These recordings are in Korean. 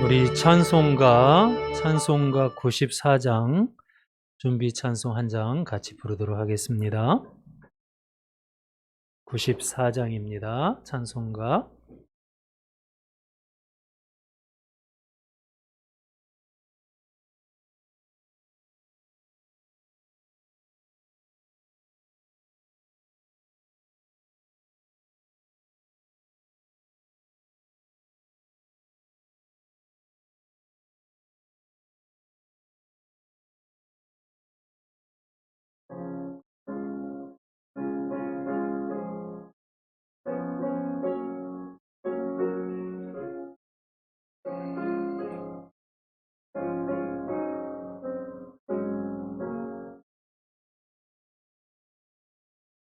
우리 찬송가 94장 준비 찬송 한 장 같이 부르도록 하겠습니다. 94장입니다. 찬송가.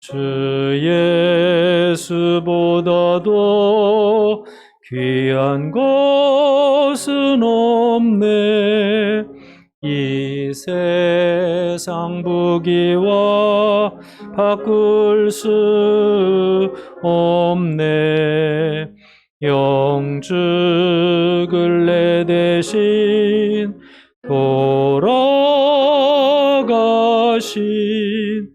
주 예수보다도 귀한 것은 없네. 이 세상 부귀와 바꿀 수 없네. 영죽을 내 대신 돌아가신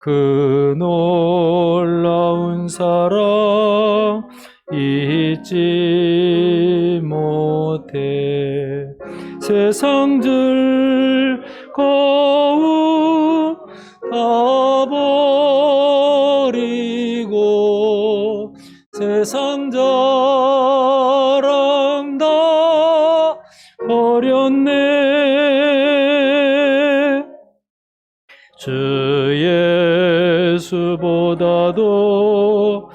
그 놀라운 사랑 잊지 못해. 세상 즐거움 다 버리고 세상 자랑 다 버렸네. 주 예수보다도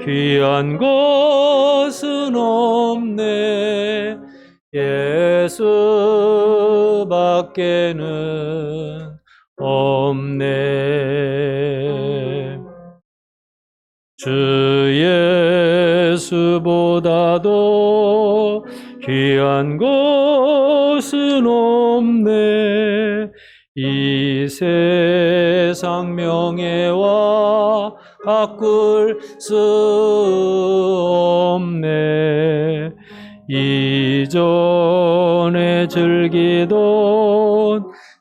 귀한 것은 없네. 예수밖에는 없네. 주 예수보다도 귀한 것은 없네. 이 세상 명예와 바꿀 수 없네. 이전에 즐기던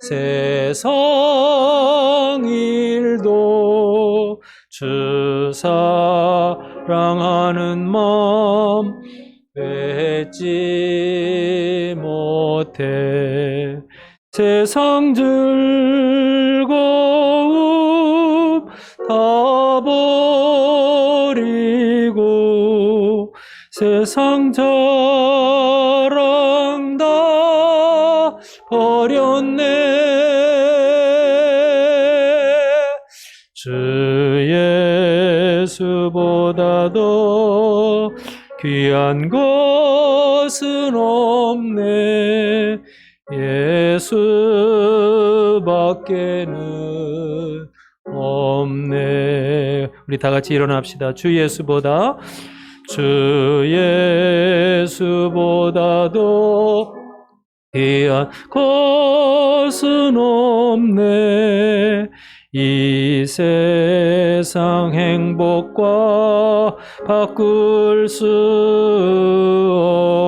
세상 일도 주 사랑하는 마음 뺏지 못해. 세상 즐거움 다 버리고 세상 자랑 다 버렸네. 주 예수보다도 귀한 것은 없네. 예수밖에는 없네. 우리 다 같이 일어납시다. 주 예수보다도 귀한 것은 없네. 이 세상 행복과 바꿀 수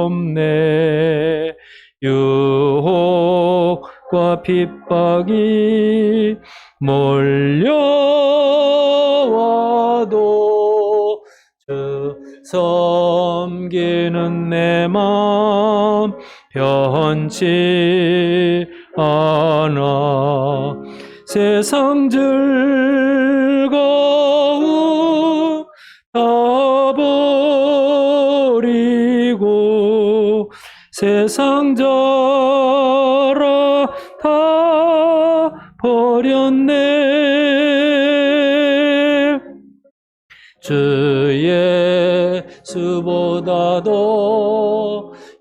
없네. 유혹과 핍박이 몰려와도 주 섬기는 내 마음 변치 않아. 세상 즐거움 다 버리고 세상 자랑 다 버렸네. 주 예수보다도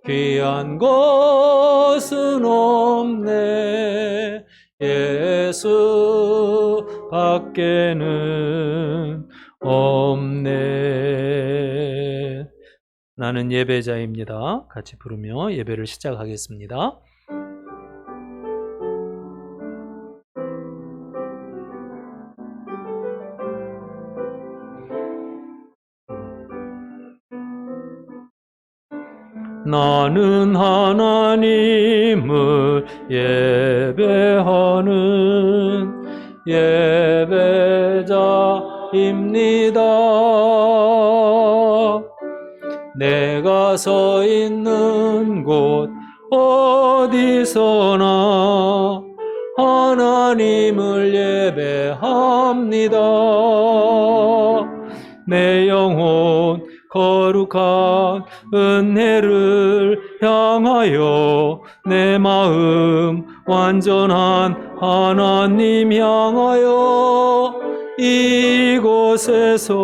귀한 것은 없네. 예수밖에는 없네. 나는 예배자입니다. 같이 부르며 예배를 시작하겠습니다. 나는 하나님을 예배하는 예배자입니다. 내가 서 있는 곳 어디서나 하나님을 예배합니다. 내 영혼 거룩한 은혜를 향하여, 내 마음 완전한 하나님 향하여, 이곳에서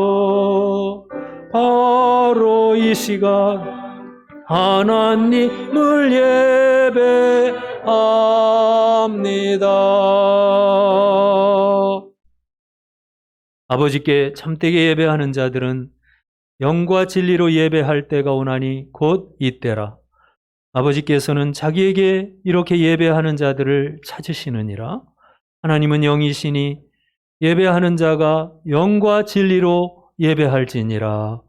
바로 이 시간 하나님을 예배합니다. 아버지께 참되게 예배하는 자들은 영과 진리로 예배할 때가 오나니 곧 이때라. 아버지께서는 자기에게 이렇게 예배하는 자들을 찾으시느니라. 하나님은 영이시니 예배하는 자가 영과 진리로 예배할지니라.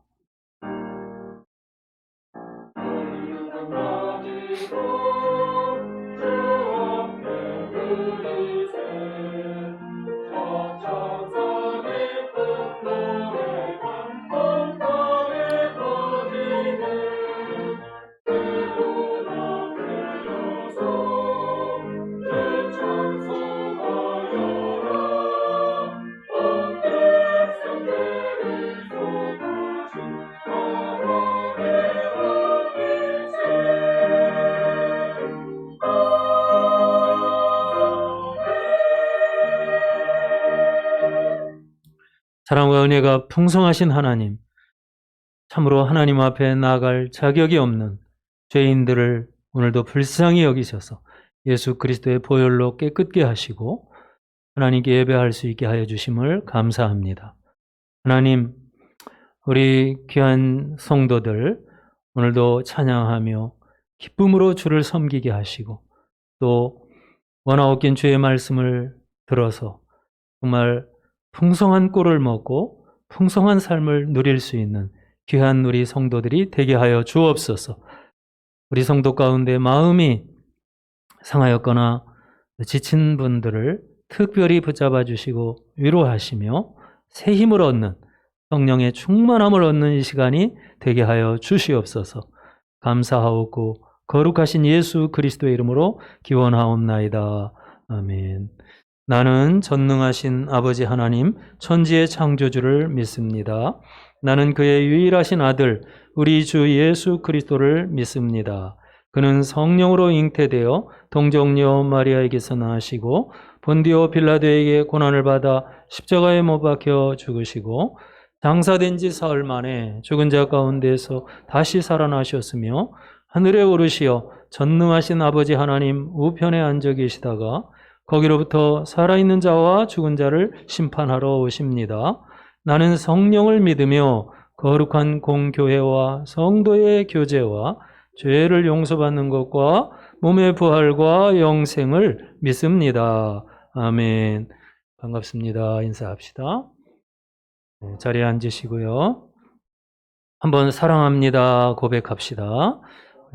사랑과 은혜가 풍성하신 하나님, 참으로 하나님 앞에 나아갈 자격이 없는 죄인들을 오늘도 불쌍히 여기셔서 예수 그리스도의 보혈로 깨끗게 하시고 하나님께 예배할 수 있게 하여 주심을 감사합니다. 하나님, 우리 귀한 성도들 오늘도 찬양하며 기쁨으로 주를 섬기게 하시고, 또 원하옵긴 주의 말씀을 들어서 정말 풍성한 꿀을 먹고 풍성한 삶을 누릴 수 있는 귀한 우리 성도들이 되게 하여 주옵소서. 우리 성도 가운데 마음이 상하였거나 지친 분들을 특별히 붙잡아 주시고 위로하시며 새 힘을 얻는, 성령의 충만함을 얻는 이 시간이 되게 하여 주시옵소서. 감사하옵고 거룩하신 예수 그리스도의 이름으로 기원하옵나이다. 아멘. 나는 전능하신 아버지 하나님, 천지의 창조주를 믿습니다. 나는 그의 유일하신 아들, 우리 주 예수 그리스도를 믿습니다. 그는 성령으로 잉태되어 동정녀 마리아에게서 나시고 본디오 빌라도에게 고난을 받아 십자가에 못 박혀 죽으시고 장사된 지 사흘 만에 죽은 자 가운데서 다시 살아나셨으며 하늘에 오르시어 전능하신 아버지 하나님 우편에 앉아 계시다가 거기로부터 살아있는 자와 죽은 자를 심판하러 오십니다. 나는 성령을 믿으며 거룩한 공교회와 성도의 교제와 죄를 용서받는 것과 몸의 부활과 영생을 믿습니다. 아멘. 반갑습니다. 인사합시다. 자리에 앉으시고요. 한번 사랑합니다 고백합시다.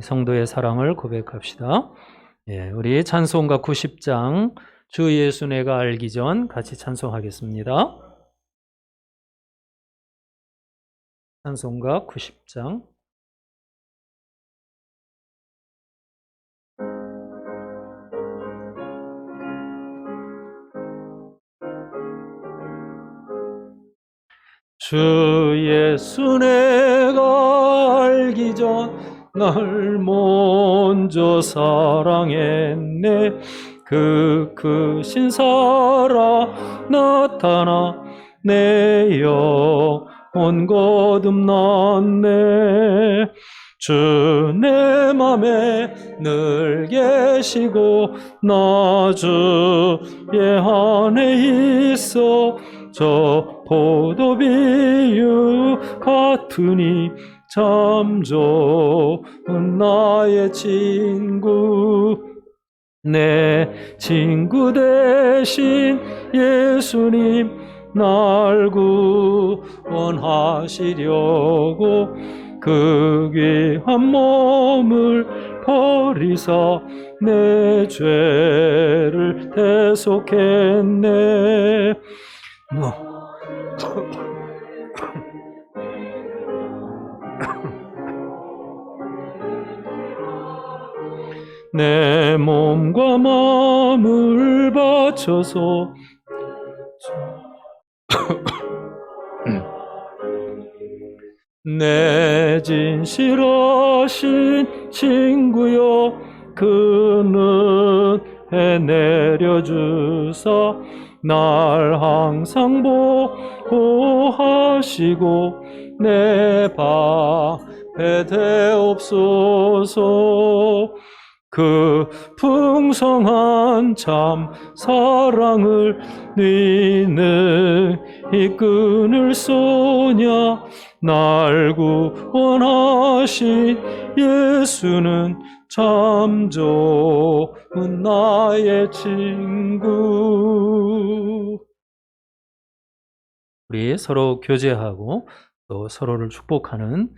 성도의 사랑을 고백합시다. 우리 찬송가 90장 주 예수 내가 알기 전 같이 찬송하겠습니다. 찬송가 90장. 주 예수 내가 알기 전 날 먼저 사랑했네. 그 크신 사랑 나타나 내 영혼 거듭났네. 주 내 맘에 늘 계시고 나 주의 안에 있어. 저 포도비유 같으니 참 좋은 나의 친구. 내 친구 대신 예수님 날 구원하시려고 그 귀한 몸을 버리사 내 죄를 대속했네. 내 몸과 마음을 바쳐서 내 진실하신 친구여 그는 내려주사 날 항상 보호하시고 내 방패 되옵소서. 그 풍성한 참 사랑을 니는 이끈을 쏘냐. 날 구원하신 예수는 참 좋은 나의 친구. 우리 서로 교제하고 또 서로를 축복하는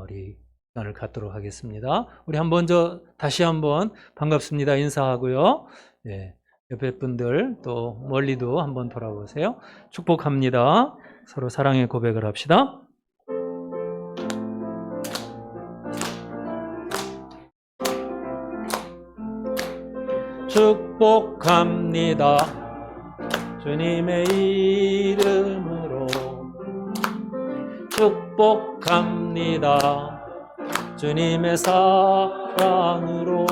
우리 시간을 갖도록 하겠습니다. 우리 먼저 다시 한번 반갑습니다 인사하고요. 예, 옆에 분들 또 멀리도 한번 돌아보세요. 축복합니다. 서로 사랑의 고백을 합시다. 축복합니다. 주님의 이름으로 축복합니다. 주님의 사랑으로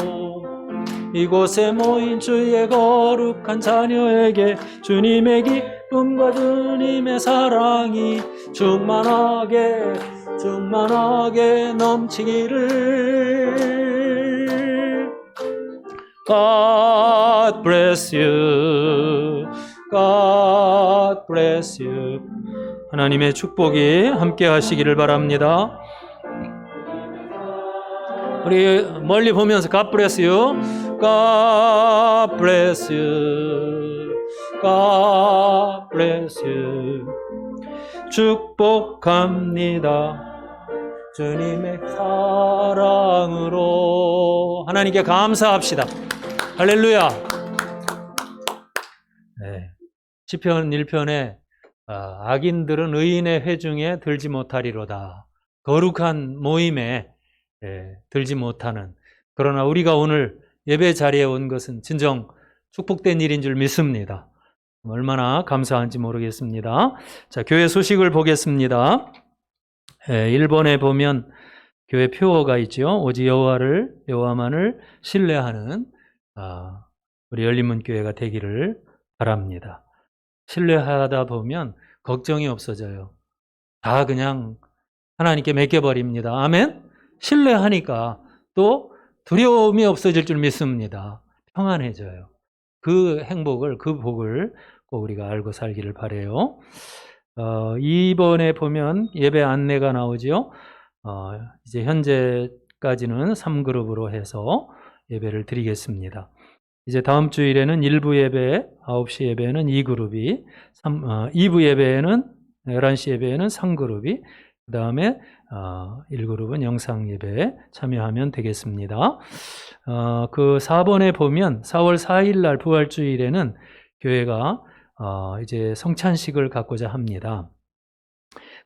이곳에 모인 주의 거룩한 자녀에게 주님의 기쁨과 주님의 사랑이 충만하게 넘치기를. God bless you. God bless you. 하나님의 축복이 함께 하시기를 바랍니다. 우리 멀리 보면서 God bless you. God bless you. God bless you. 축복합니다. 주님의 사랑으로. 하나님께 감사합시다. 할렐루야. 네. 시편 1편에 악인들은 의인의 회중에 들지 못하리로다. 거룩한 모임에 들지 못하는. 그러나 우리가 오늘 예배 자리에 온 것은 진정 축복된 일인 줄 믿습니다. 얼마나 감사한지 모르겠습니다. 자, 교회 소식을 보겠습니다. 1번에 보면 교회 표어가 있죠. 오직 여호와만을 신뢰하는 우리 열린문교회가 되기를 바랍니다. 신뢰하다 보면 걱정이 없어져요. 다 그냥 하나님께 맡겨버립니다. 아멘? 신뢰하니까 또 두려움이 없어질 줄 믿습니다. 평안해져요. 그 행복을, 그 복을 꼭 우리가 알고 살기를 바라요. 2번에 보면 예배 안내가 나오죠. 이제 현재까지는 3그룹으로 해서 예배를 드리겠습니다. 이제 다음 주일에는 1부 예배, 9시 예배에는 2그룹이, 2부 예배에는 11시 예배에는 3그룹이, 그 다음에 1그룹은 영상 예배에 참여하면 되겠습니다. 그 4번에 보면 4월 4일 날 부활주일에는 교회가 이제 성찬식을 갖고자 합니다.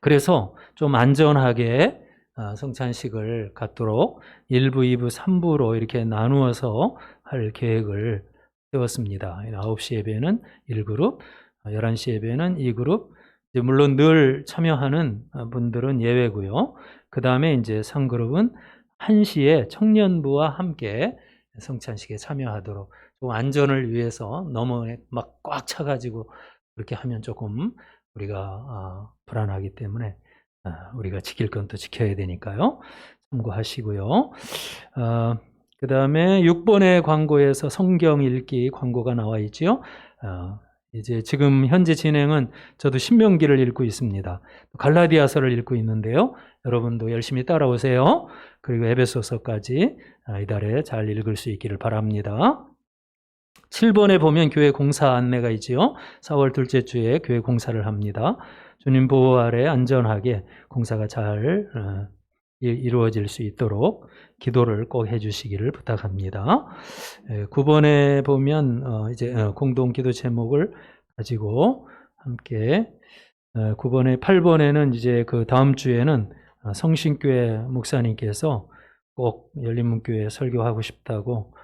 그래서 좀 안전하게 성찬식을 갖도록 1부, 2부, 3부로 이렇게 나누어서 할 계획을 세웠습니다. 9시 예배는 1그룹, 11시 예배는 2그룹, 물론 늘 참여하는 분들은 예외고요. 그 다음에 이제 3그룹은 1시에 청년부와 함께 성찬식에 참여하도록, 좀 안전을 위해서 너무 막 꽉 차가지고 그렇게 하면 조금 우리가 불안하기 때문에 우리가 지킬 건 또 지켜야 되니까요. 참고하시고요. 그 다음에 6번의 광고에서 성경 읽기 광고가 나와 있죠. 이제 지금 현재 진행은 저도 신명기를 읽고 있습니다. 갈라디아서를 읽고 있는데요. 여러분도 열심히 따라오세요. 그리고 에베소서까지 이달에 잘 읽을 수 있기를 바랍니다. 7번에 보면 교회 공사 안내가 있지요. 4월 둘째 주에 교회 공사를 합니다. 주님 보호 아래 안전하게 공사가 잘 이루어질 수 있도록 기도를 꼭 해주시기를 부탁합니다. 9번에 보면 이제 공동 기도 제목을 가지고 함께 9번에 8번에는 이제 그 다음 주에는 성신교회 목사님께서 꼭 열린문교회 설교하고 싶다고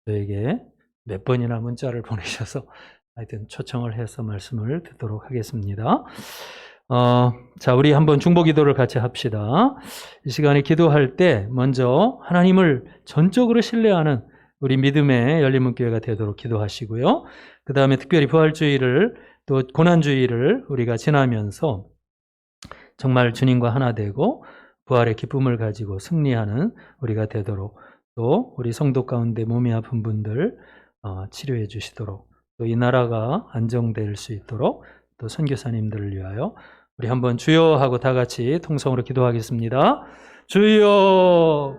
저에게 몇 번이나 문자를 보내셔서 하여튼 초청을 해서 말씀을 듣도록 하겠습니다. 자, 우리 한번 중보기도를 같이 합시다. 이 시간에 기도할 때 먼저 하나님을 전적으로 신뢰하는 우리 믿음의 열린문교회가 되도록 기도하시고요. 그 다음에 특별히 부활주의를 또 고난주의를 우리가 지나면서 정말 주님과 하나 되고 부활의 기쁨을 가지고 승리하는 우리가 되도록, 또 우리 성도 가운데 몸이 아픈 분들 치료해 주시도록, 또 이 나라가 안정될 수 있도록, 또 선교사님들을 위하여 우리 한번 주여 하고 다 같이 통성으로 기도하겠습니다. 주여,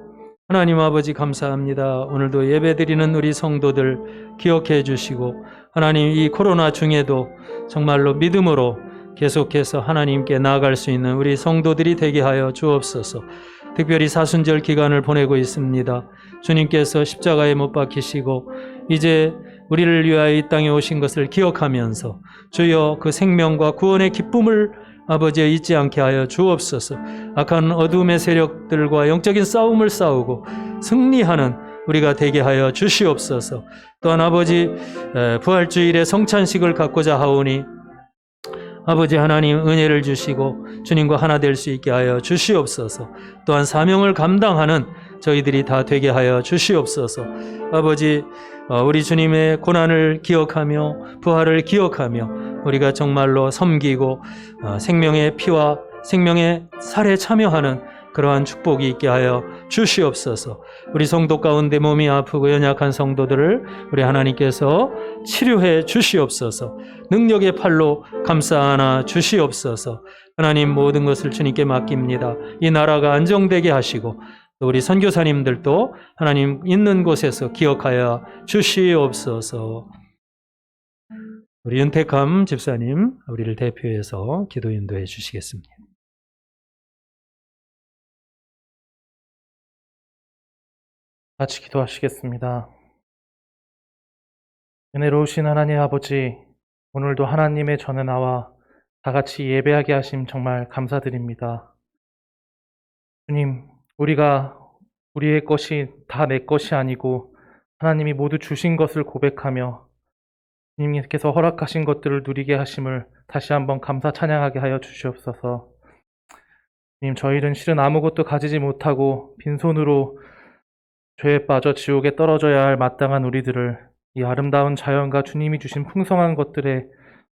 하나님 아버지 감사합니다. 오늘도 예배드리는 우리 성도들 기억해 주시고, 하나님 이 코로나 중에도 정말로 믿음으로 계속해서 하나님께 나아갈 수 있는 우리 성도들이 되게 하여 주옵소서. 특별히 사순절 기간을 보내고 있습니다. 주님께서 십자가에 못 박히시고 이제 우리를 위하여 이 땅에 오신 것을 기억하면서 주여 그 생명과 구원의 기쁨을 아버지여 잊지 않게 하여 주옵소서. 악한 어둠의 세력들과 영적인 싸움을 싸우고 승리하는 우리가 되게 하여 주시옵소서. 또한 아버지 부활주일에 성찬식을 갖고자 하오니 아버지 하나님 은혜를 주시고 주님과 하나 될 수 있게 하여 주시옵소서. 또한 사명을 감당하는 저희들이 다 되게 하여 주시옵소서. 아버지 우리 주님의 고난을 기억하며 부활을 기억하며 우리가 정말로 섬기고 생명의 피와 생명의 살에 참여하는 그러한 축복이 있게 하여 주시옵소서. 우리 성도 가운데 몸이 아프고 연약한 성도들을 우리 하나님께서 치료해 주시옵소서. 능력의 팔로 감싸 안아 주시옵소서. 하나님 모든 것을 주님께 맡깁니다. 이 나라가 안정되게 하시고 또 우리 선교사님들도 하나님 있는 곳에서 기억하여 주시옵소서. 우리 윤택함 집사님 우리를 대표해서 기도 인도해 주시겠습니다. 같이 기도하시겠습니다. 은혜로우신 하나님 아버지, 오늘도 하나님의 전에 나와 다 같이 예배하게 하심 정말 감사드립니다. 주님, 우리가 우리의 것이 다 내 것이 아니고 하나님이 모두 주신 것을 고백하며 주님께서 허락하신 것들을 누리게 하심을 다시 한번 감사 찬양하게 하여 주시옵소서. 주님, 저희는 실은 아무것도 가지지 못하고 빈손으로 죄에 빠져 지옥에 떨어져야 할 마땅한 우리들을 이 아름다운 자연과 주님이 주신 풍성한 것들에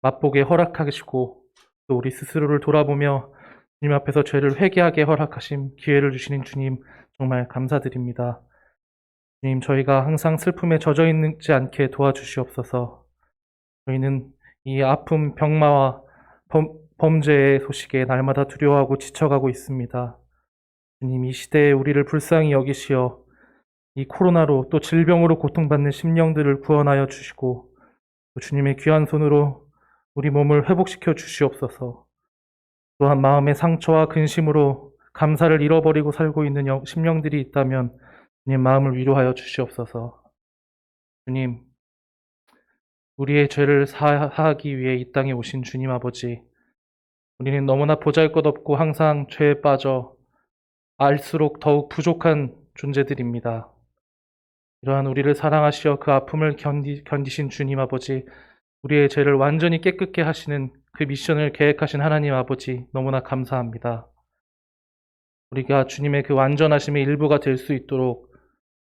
맛보게 허락하시고 또 우리 스스로를 돌아보며 주님 앞에서 죄를 회개하게 허락하심 기회를 주시는 주님 정말 감사드립니다. 주님, 저희가 항상 슬픔에 젖어 있지 않게 도와주시옵소서. 저희는 이 아픔, 병마와 범죄의 소식에 날마다 두려워하고 지쳐가고 있습니다. 주님, 이 시대에 우리를 불쌍히 여기시어 이 코로나로 또 질병으로 고통받는 심령들을 구원하여 주시고 또 주님의 귀한 손으로 우리 몸을 회복시켜 주시옵소서. 또한 마음의 상처와 근심으로 감사를 잃어버리고 살고 있는 심령들이 있다면 주님 마음을 위로하여 주시옵소서. 주님, 우리의 죄를 사하기 위해 이 땅에 오신 주님 아버지, 우리는 너무나 보잘것없고 항상 죄에 빠져 알수록 더욱 부족한 존재들입니다. 이러한 우리를 사랑하시어 그 아픔을 견디신 주님 아버지, 우리의 죄를 완전히 깨끗게 하시는 그 미션을 계획하신 하나님 아버지 너무나 감사합니다. 우리가 주님의 그 완전하심의 일부가 될 수 있도록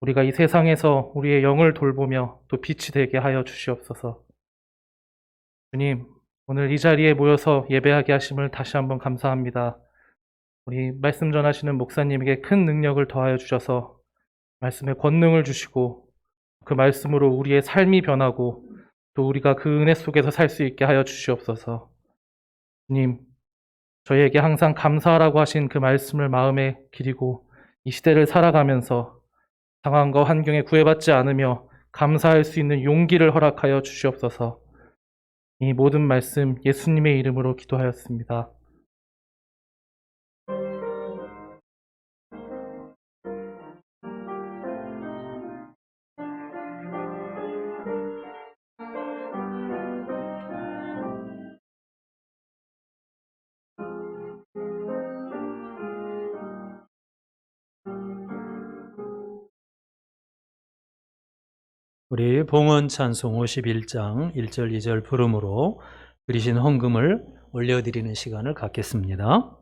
우리가 이 세상에서 우리의 영을 돌보며 또 빛이 되게 하여 주시옵소서. 주님, 오늘 이 자리에 모여서 예배하게 하심을 다시 한번 감사합니다. 우리 말씀 전하시는 목사님에게 큰 능력을 더하여 주셔서 말씀의 권능을 주시고 그 말씀으로 우리의 삶이 변하고 또 우리가 그 은혜 속에서 살 수 있게 하여 주시옵소서. 주님, 저희에게 항상 감사하라고 하신 그 말씀을 마음에 기리고 이 시대를 살아가면서 상황과 환경에 구애받지 않으며 감사할 수 있는 용기를 허락하여 주시옵소서. 이 모든 말씀 예수님의 이름으로 기도하였습니다. 우리 봉헌 찬송 51장 1절 2절 부름으로 드리신 헌금을 올려드리는 시간을 갖겠습니다.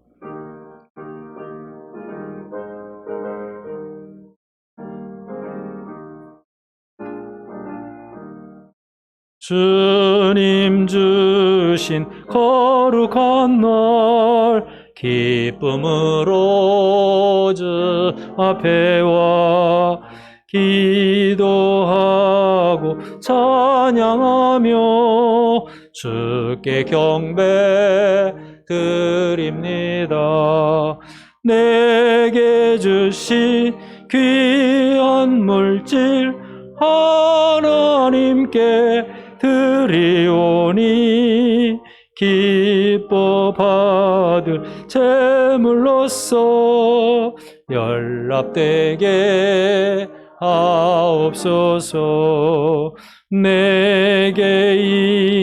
주님 주신 거룩한 날 기쁨으로 주 앞에 와 기도하고 찬양하며 주께 경배 드립니다. 내게 주신 귀한 물질 하나님께 드리오니 기뻐 받을 제물로서 연락되게 하옵소서. 내게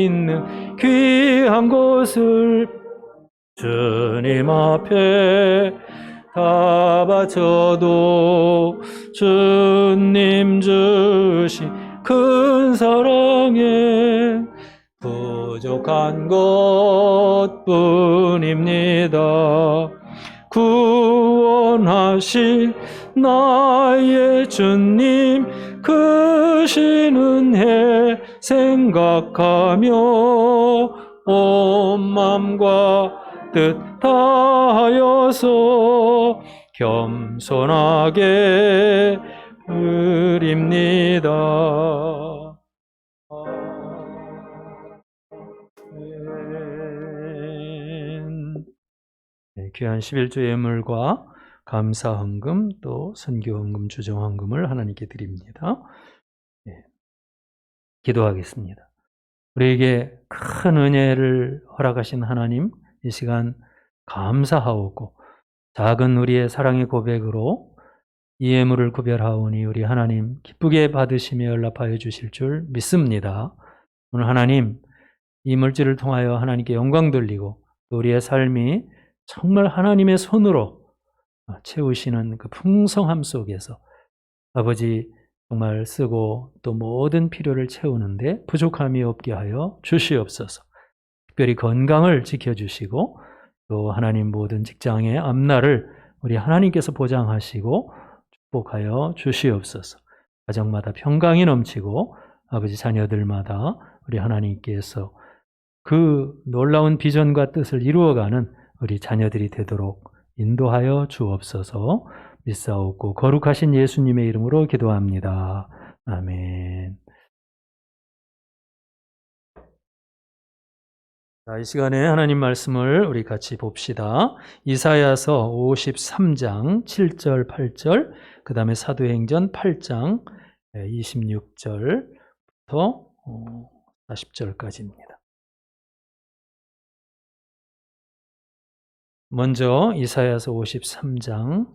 있는 귀한 것을 주님 앞에 다 바쳐도 주님 주신 큰 사랑에 부족한 것뿐입니다. 구원하신 나의 주님 크신 은혜 생각하며 온 맘과 뜻 다하여서 겸손하게 드립니다. 귀한 11조 예물과 감사 헌금 또 선교 헌금, 주정 헌금을 하나님께 드립니다. 기도하겠습니다. 우리에게 큰 은혜를 허락하신 하나님, 이 시간 감사하오고 작은 우리의 사랑의 고백으로 이 예물을 구별하오니 우리 하나님 기쁘게 받으시며 연락하여 주실 줄 믿습니다. 오늘 하나님 이 물질을 통하여 하나님께 영광 돌리고 또 우리의 삶이 정말 하나님의 손으로 채우시는 그 풍성함 속에서 아버지 정말 쓰고 또 모든 필요를 채우는데 부족함이 없게 하여 주시옵소서. 특별히 건강을 지켜주시고 또 하나님 모든 직장의 앞날을 우리 하나님께서 보장하시고 축복하여 주시옵소서. 가정마다 평강이 넘치고 아버지 자녀들마다 우리 하나님께서 그 놀라운 비전과 뜻을 이루어가는 우리 자녀들이 되도록 인도하여 주옵소서. 믿사옵고 거룩하신 예수님의 이름으로 기도합니다. 아멘. 자, 이 시간에 하나님 말씀을 우리 같이 봅시다. 이사야서 53장 7절 8절 그 다음에 사도행전 8장 26절부터 40절까지입니다. 먼저 이사야서 53장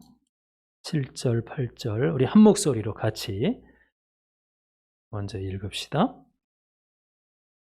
7절 8절 우리 한 목소리로 같이 먼저 읽읍시다.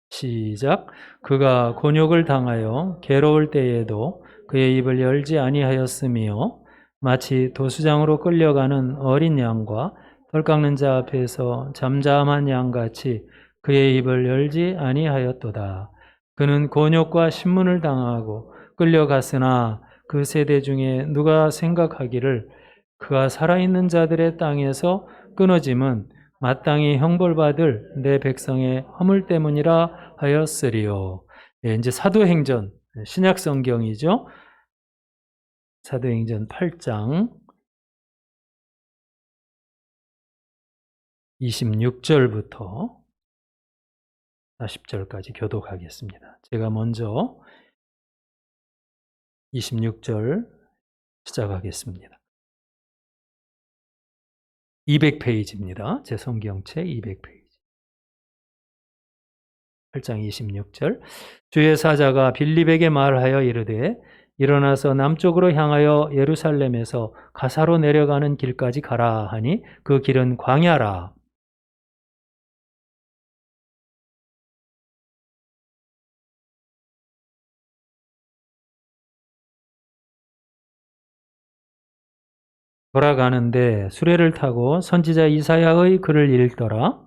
시작. 그가 곤욕을 당하여 괴로울 때에도 그의 입을 열지 아니하였으며 마치 도수장으로 끌려가는 어린 양과 털 깎는 자 앞에서 잠잠한 양같이 그의 입을 열지 아니하였도다. 그는 곤욕과 신문을 당하고 끌려갔으나 그 세대 중에 누가 생각하기를 그가 살아있는 자들의 땅에서 끊어짐은 마땅히 형벌받을 내 백성의 허물 때문이라 하였으리요. 이제 사도행전, 신약 성경이죠. 사도행전 8장 26절부터 40절까지 교독하겠습니다. 제가 먼저 26절 시작하겠습니다. 200페이지입니다. 제 성경책 200페이지. 8장 26절. 주의 사자가 빌립에게 말하여 이르되 일어나서 남쪽으로 향하여 예루살렘에서 가사로 내려가는 길까지 가라 하니 그 길은 광야라. 돌아가는데 수레를 타고 선지자 이사야의 글을 읽더라.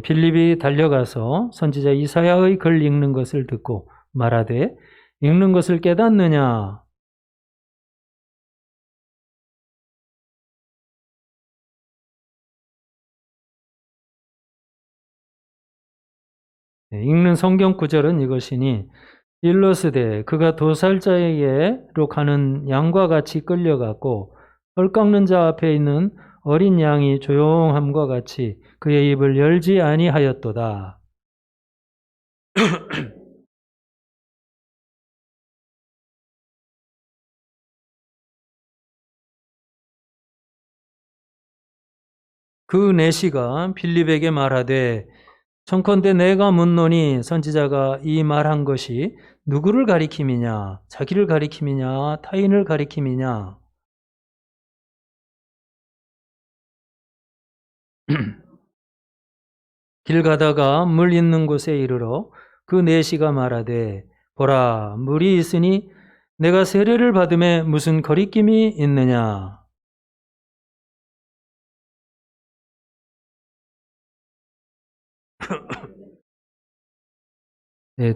빌립이 달려가서 선지자 이사야의 글 읽는 것을 듣고 말하되 읽는 것을 깨닫느냐? 읽는 성경 구절은 이것이니 일러스되 그가 도살자에게로 가는 양과 같이 끌려갔고 털 깎는 자 앞에 있는 어린 양이 조용함과 같이 그의 입을 열지 아니하였도다. 그 내시가 빌립에게 말하되 청컨대 내가 묻노니 선지자가 이 말한 것이 누구를 가리킴이냐? 자기를 가리킴이냐? 타인을 가리킴이냐? 길 가다가 물 있는 곳에 이르러 그 내시가 말하되 보라 물이 있으니 내가 세례를 받음에 무슨 거리낌이 있느냐?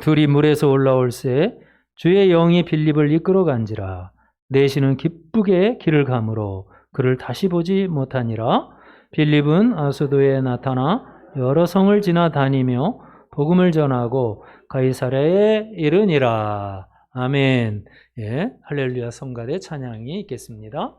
둘이 물에서 올라올새 주의 영이 빌립을 이끌어 간지라. 내시는 기쁘게 길을 가므로 그를 다시 보지 못하니라. 빌립은 아소도에 나타나 여러 성을 지나다니며 복음을 전하고 가이사랴에 이르니라. 아멘. 예, 할렐루야 성가대 찬양이 있겠습니다.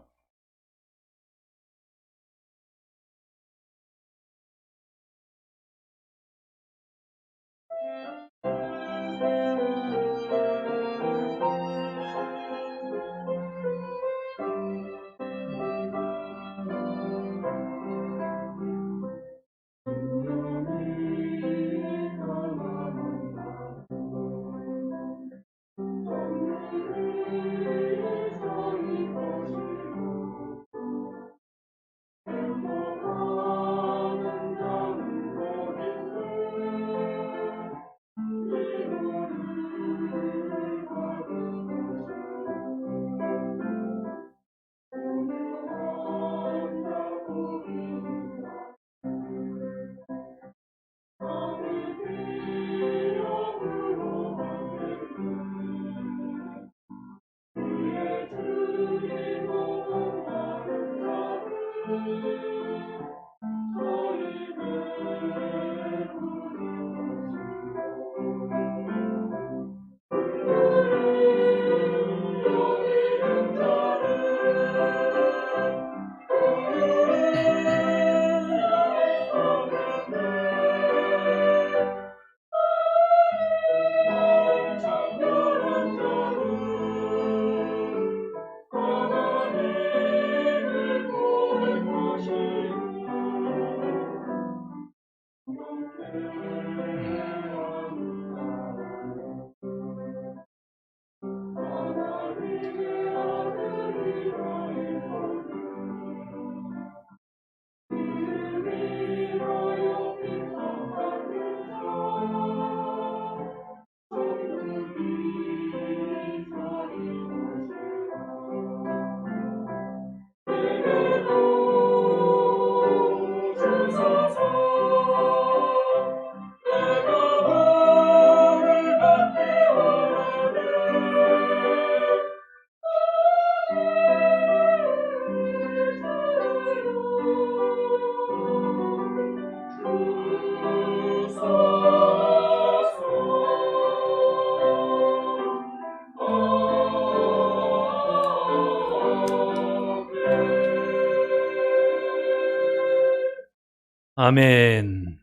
아멘.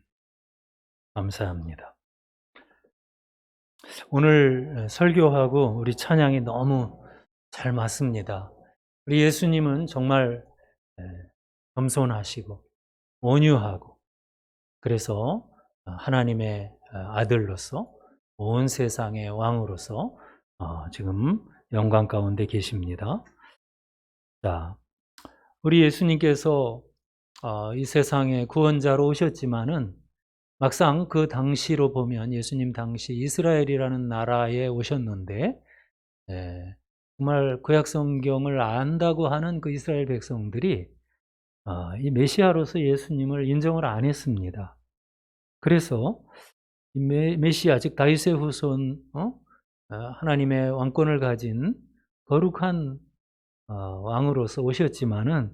감사합니다. 오늘 설교하고 우리 찬양이 너무 잘 맞습니다. 우리 예수님은 정말 겸손하시고 온유하고 그래서 하나님의 아들로서 온 세상의 왕으로서 지금 영광 가운데 계십니다. 자, 우리 예수님께서 이 세상에 구원자로 오셨지만은 막상 그 당시로 보면 예수님 당시 이스라엘이라는 나라에 오셨는데 정말 구약 성경을 안다고 하는 그 이스라엘 백성들이 이 메시아로서 예수님을 인정을 안 했습니다. 그래서 이 메시아, 즉 다윗의 후손, 하나님의 왕권을 가진 거룩한 왕으로서 오셨지만은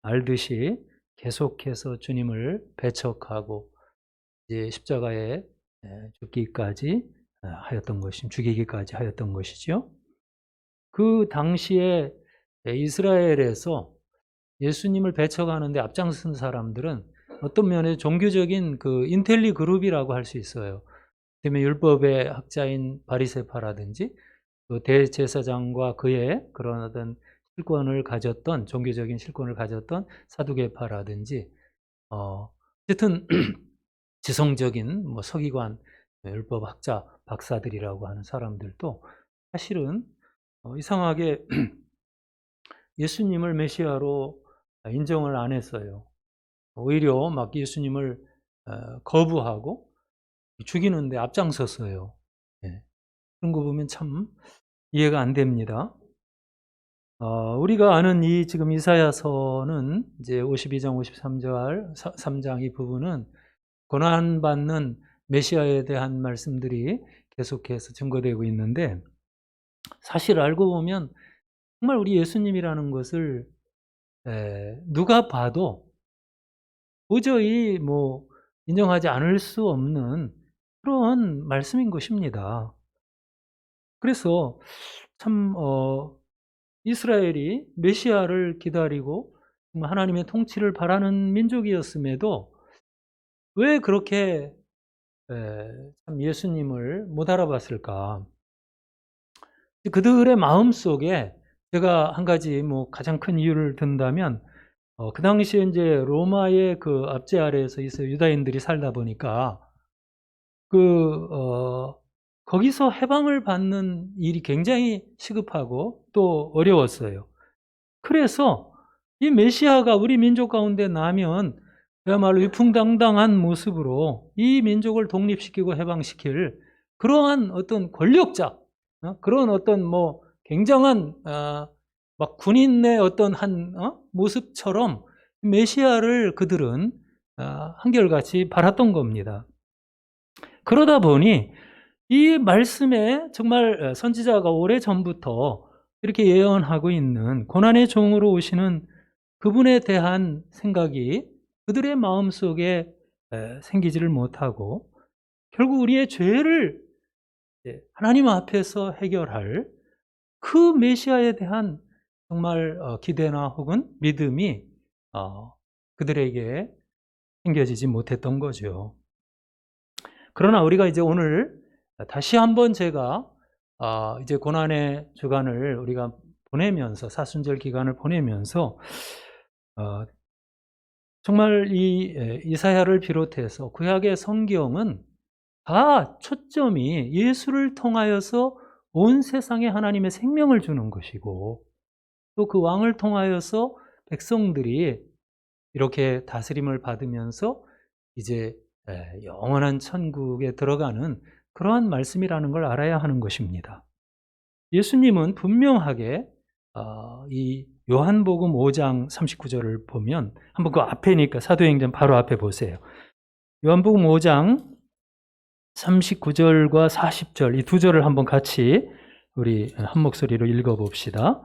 알듯이 계속해서 주님을 배척하고 이제 십자가에 죽기까지 죽이기까지 하였던 것이죠. 그 당시에 이스라엘에서 예수님을 배척하는데 앞장선 사람들은 어떤 면에 종교적인 그 인텔리 그룹이라고 할 수 있어요. 그다음에 율법의 학자인 바리새파라든지 또 대제사장과 그의 그런 어떤 실권을 가졌던 종교적인 실권을 가졌던 사두개파라든지 어쨌든 지성적인 뭐 서기관, 율법 학자, 박사들이라고 하는 사람들도 사실은 이상하게 예수님을 메시아로 인정을 안 했어요. 오히려 막 예수님을 거부하고 죽이는데 앞장섰어요. 예. 그런 거 보면 참 이해가 안 됩니다. 우리가 아는 이 지금 이사야서는 이제 52장, 53절, 3장 이 부분은 고난받는 메시아에 대한 말씀들이 계속해서 증거되고 있는데 사실 알고 보면 정말 우리 예수님이라는 것을 누가 봐도 도저히 뭐 인정하지 않을 수 없는 그런 말씀인 것입니다. 그래서 참 이스라엘이 메시아를 기다리고 하나님의 통치를 바라는 민족이었음에도 왜 그렇게 참 예수님을 못 알아봤을까? 그들의 마음속에 제가 한 가지 뭐 가장 큰 이유를 든다면 그 당시에 이제 로마의 그 압제 아래에서 유다인들이 살다 보니까 거기서 해방을 받는 일이 굉장히 시급하고 또 어려웠어요. 그래서 이 메시아가 우리 민족 가운데 나면 그야말로 위풍당당한 모습으로 이 민족을 독립시키고 해방시킬 그러한 어떤 권력자, 그런 어떤 뭐 굉장한 막 군인의 어떤 한 모습처럼 메시아를 그들은 한결같이 바랐던 겁니다. 그러다 보니 이 말씀에 정말 선지자가 오래전부터 이렇게 예언하고 있는 고난의 종으로 오시는 그분에 대한 생각이 그들의 마음속에 생기지를 못하고 결국 우리의 죄를 하나님 앞에서 해결할 그 메시아에 대한 정말 기대나 혹은 믿음이 그들에게 생겨지지 못했던 거죠. 그러나 우리가 이제 오늘 다시 한번 제가 이제 고난의 주간을 우리가 보내면서 사순절 기간을 보내면서 정말 이 이사야를 비롯해서 구약의 성경은 다 초점이 예수를 통하여서 온 세상에 하나님의 생명을 주는 것이고 또 그 왕을 통하여서 백성들이 이렇게 다스림을 받으면서 이제 영원한 천국에 들어가는 그러한 말씀이라는 걸 알아야 하는 것입니다. 예수님은 분명하게 이 요한복음 5장 39절을 보면 한번 그 앞에니까 사도행전 바로 앞에 보세요. 요한복음 5장 39절과 40절 이 두 절을 한번 같이 우리 한 목소리로 읽어봅시다.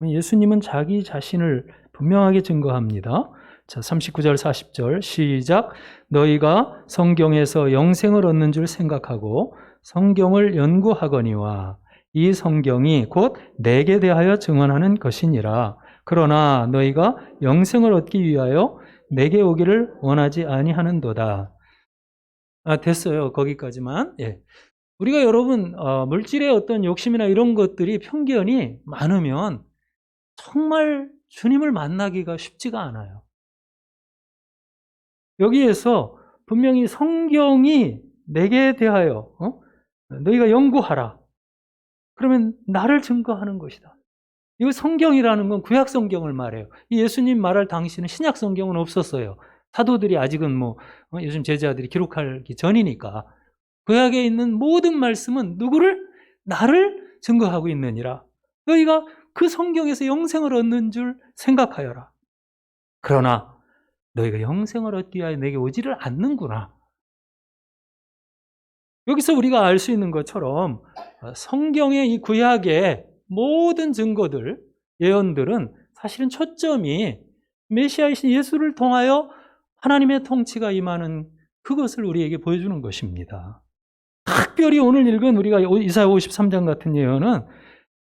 예수님은 자기 자신을 분명하게 증거합니다. 자, 39절 40절 시작. 너희가 성경에서 영생을 얻는 줄 생각하고 성경을 연구하거니와 이 성경이 곧 내게 대하여 증언하는 것이니라. 그러나 너희가 영생을 얻기 위하여 내게 오기를 원하지 아니하는도다. 됐어요. 거기까지만. 예. 우리가 여러분 물질의 어떤 욕심이나 이런 것들이 편견이 많으면 정말 주님을 만나기가 쉽지가 않아요. 여기에서 분명히 성경이 내게 대하여 너희가 연구하라. 그러면 나를 증거하는 것이다. 이거 성경이라는 건 구약 성경을 말해요. 이 예수님 말할 당시는 신약 성경은 없었어요. 사도들이 아직은 뭐 요즘 제자들이 기록하기 전이니까 구약에 있는 모든 말씀은 누구를? 나를 증거하고 있느니라. 너희가 그 성경에서 영생을 얻는 줄 생각하여라. 그러나 너희가 영생을 얻기 위하여 내게 오지를 않는구나. 여기서 우리가 알 수 있는 것처럼 성경의 이 구약의 모든 증거들, 예언들은 사실은 초점이 메시아이신 예수를 통하여 하나님의 통치가 임하는 그것을 우리에게 보여주는 것입니다. 특별히 오늘 읽은 우리가 이사야 53장 같은 예언은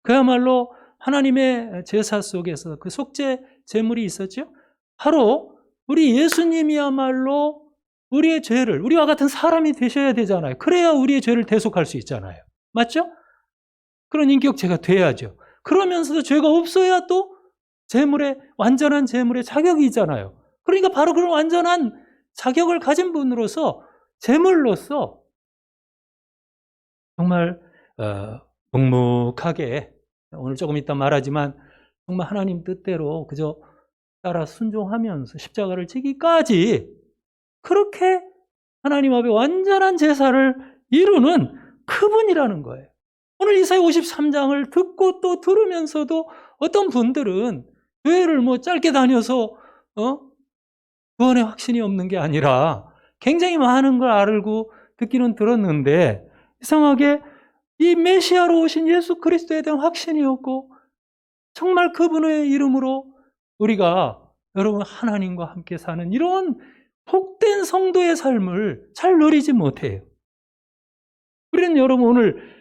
그야말로 하나님의 제사 속에서 그 속죄 제물이 있었죠. 바로 우리 예수님이야말로 우리의 죄를, 우리와 같은 사람이 되셔야 되잖아요. 그래야 우리의 죄를 대속할 수 있잖아요. 맞죠? 그런 인격체가 돼야죠. 그러면서도 죄가 없어야 또 제물의, 완전한 제물의 자격이 있잖아요. 그러니까 바로 그런 완전한 자격을 가진 분으로서 제물로서 정말 묵묵하게, 오늘 조금 이따 말하지만 정말 하나님 뜻대로 그저 따라 순종하면서 십자가를 지기까지 그렇게 하나님 앞에 완전한 제사를 이루는 그분이라는 거예요. 오늘 이사야 53장을 듣고 또 들으면서도 어떤 분들은 교회를 뭐 짧게 다녀서 구원의 확신이 없는 게 아니라 굉장히 많은 걸 알고 듣기는 들었는데 이상하게 이 메시아로 오신 예수 그리스도에 대한 확신이 없고 정말 그분의 이름으로 우리가 여러분 하나님과 함께 사는 이런 복된 성도의 삶을 잘 누리지 못해요. 우리는 여러분 오늘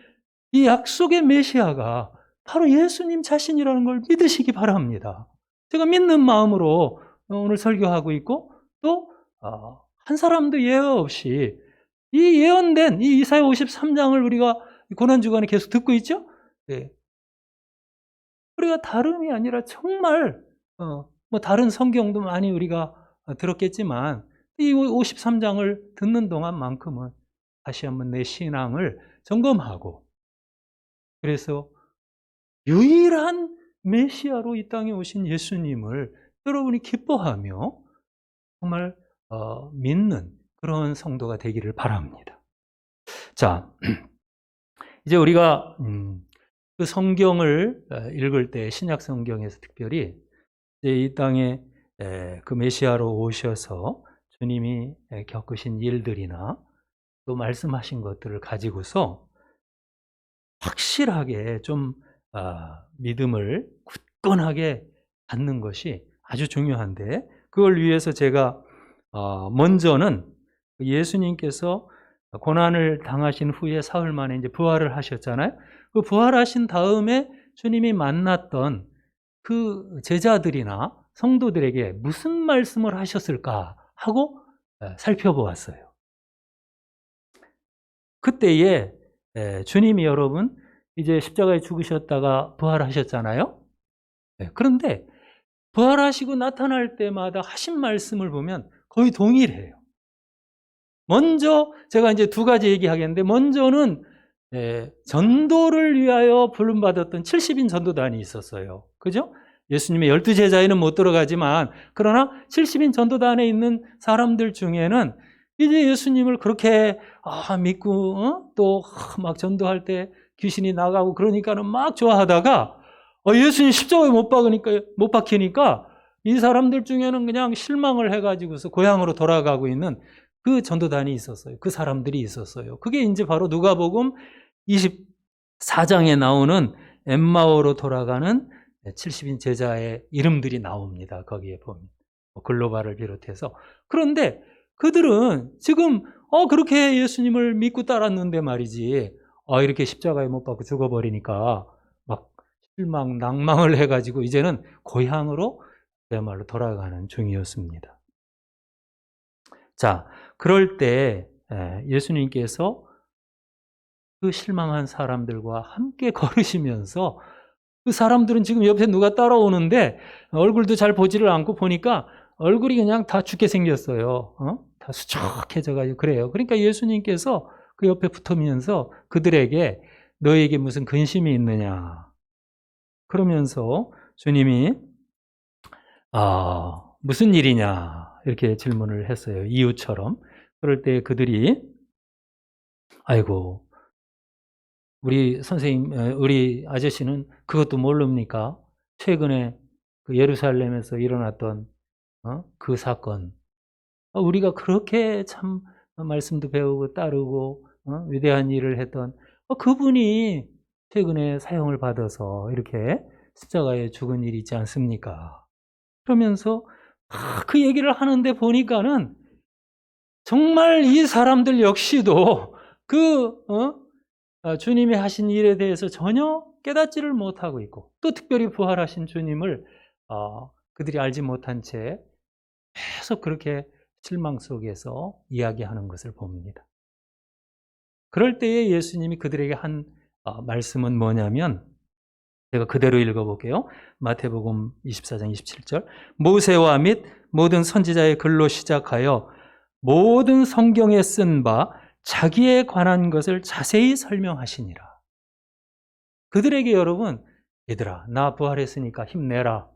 이 약속의 메시아가 바로 예수님 자신이라는 걸 믿으시기 바랍니다. 제가 믿는 마음으로 오늘 설교하고 있고 또 한 사람도 예외 없이 이 예언된 이 이사야 53장을 우리가 고난주간에 계속 듣고 있죠? 네. 우리가 다름이 아니라 정말 뭐 다른 성경도 많이 우리가 들었겠지만 이 53장을 듣는 동안만큼은 다시 한번 내 신앙을 점검하고 그래서 유일한 메시아로 이 땅에 오신 예수님을 여러분이 기뻐하며 정말 믿는 그런 성도가 되기를 바랍니다. 자, 이제 우리가 그 성경을 읽을 때 신약 성경에서 특별히 이 땅에 그 메시아로 오셔서 주님이 겪으신 일들이나 또 말씀하신 것들을 가지고서 확실하게 좀 믿음을 굳건하게 갖는 것이 아주 중요한데 그걸 위해서 제가 먼저는 예수님께서 고난을 당하신 후에 사흘 만에 이제 부활을 하셨잖아요. 그 부활하신 다음에 주님이 만났던 그 제자들이나 성도들에게 무슨 말씀을 하셨을까 하고 살펴보았어요. 그때에 주님이 여러분 이제 십자가에 죽으셨다가 부활하셨잖아요. 그런데 부활하시고 나타날 때마다 하신 말씀을 보면 거의 동일해요. 먼저 제가 이제 두 가지 얘기하겠는데 먼저는 전도를 위하여 부름받았던 70인 전도단이 있었어요. 그죠? 예수님의 12제자에는 못 들어가지만 그러나 70인 전도단에 있는 사람들 중에는 이제 예수님을 그렇게 믿고 또 막 전도할 때 귀신이 나가고 그러니까는 막 좋아하다가 예수님 십자가에 못 박히니까 이 사람들 중에는 그냥 실망을 해가지고서 고향으로 돌아가고 있는 그 전도단이 있었어요. 그 사람들이 있었어요. 그게 이제 바로 누가복음 24장에 나오는 엠마오로 돌아가는 70인 제자의 이름들이 나옵니다. 거기에 보면 글로바를 비롯해서. 그런데 그들은 지금 그렇게 예수님을 믿고 따랐는데 말이지 이렇게 십자가에 못 박고 죽어버리니까 막 실망, 낭망을 해가지고 이제는 고향으로 그야말로 돌아가는 중이었습니다. 자, 그럴 때 예수님께서 그 실망한 사람들과 함께 걸으시면서 그 사람들은 지금 옆에 누가 따라오는데 얼굴도 잘 보지를 않고 보니까 얼굴이 그냥 다 죽게 생겼어요. 다 수척해져가지고 그래요. 그러니까 예수님께서 그 옆에 붙으면서 그들에게 너에게 무슨 근심이 있느냐 그러면서 주님이 무슨 일이냐 이렇게 질문을 했어요. 이유처럼. 그럴 때 그들이 아이고 우리 선생님, 우리 아저씨는 그것도 모릅니까? 최근에 그 예루살렘에서 일어났던 그 사건. 우리가 그렇게 참 말씀도 배우고 따르고 위대한 일을 했던 그분이 최근에 사형을 받아서 이렇게 십자가에 죽은 일이 있지 않습니까? 그러면서 그 얘기를 하는데 보니까는 정말 이 사람들 역시도 주님이 하신 일에 대해서 전혀 깨닫지를 못하고 있고, 또 특별히 부활하신 주님을 그들이 알지 못한 채 계속 그렇게 실망 속에서 이야기하는 것을 봅니다. 그럴 때에 예수님이 그들에게 한 말씀은 뭐냐면, 제가 그대로 읽어볼게요. 마태복음 24장 27절. 모세와 및 모든 선지자의 글로 시작하여 모든 성경에 쓴 바 자기에 관한 것을 자세히 설명하시니라. 그들에게 여러분, 얘들아, 나 부활했으니까 힘내라.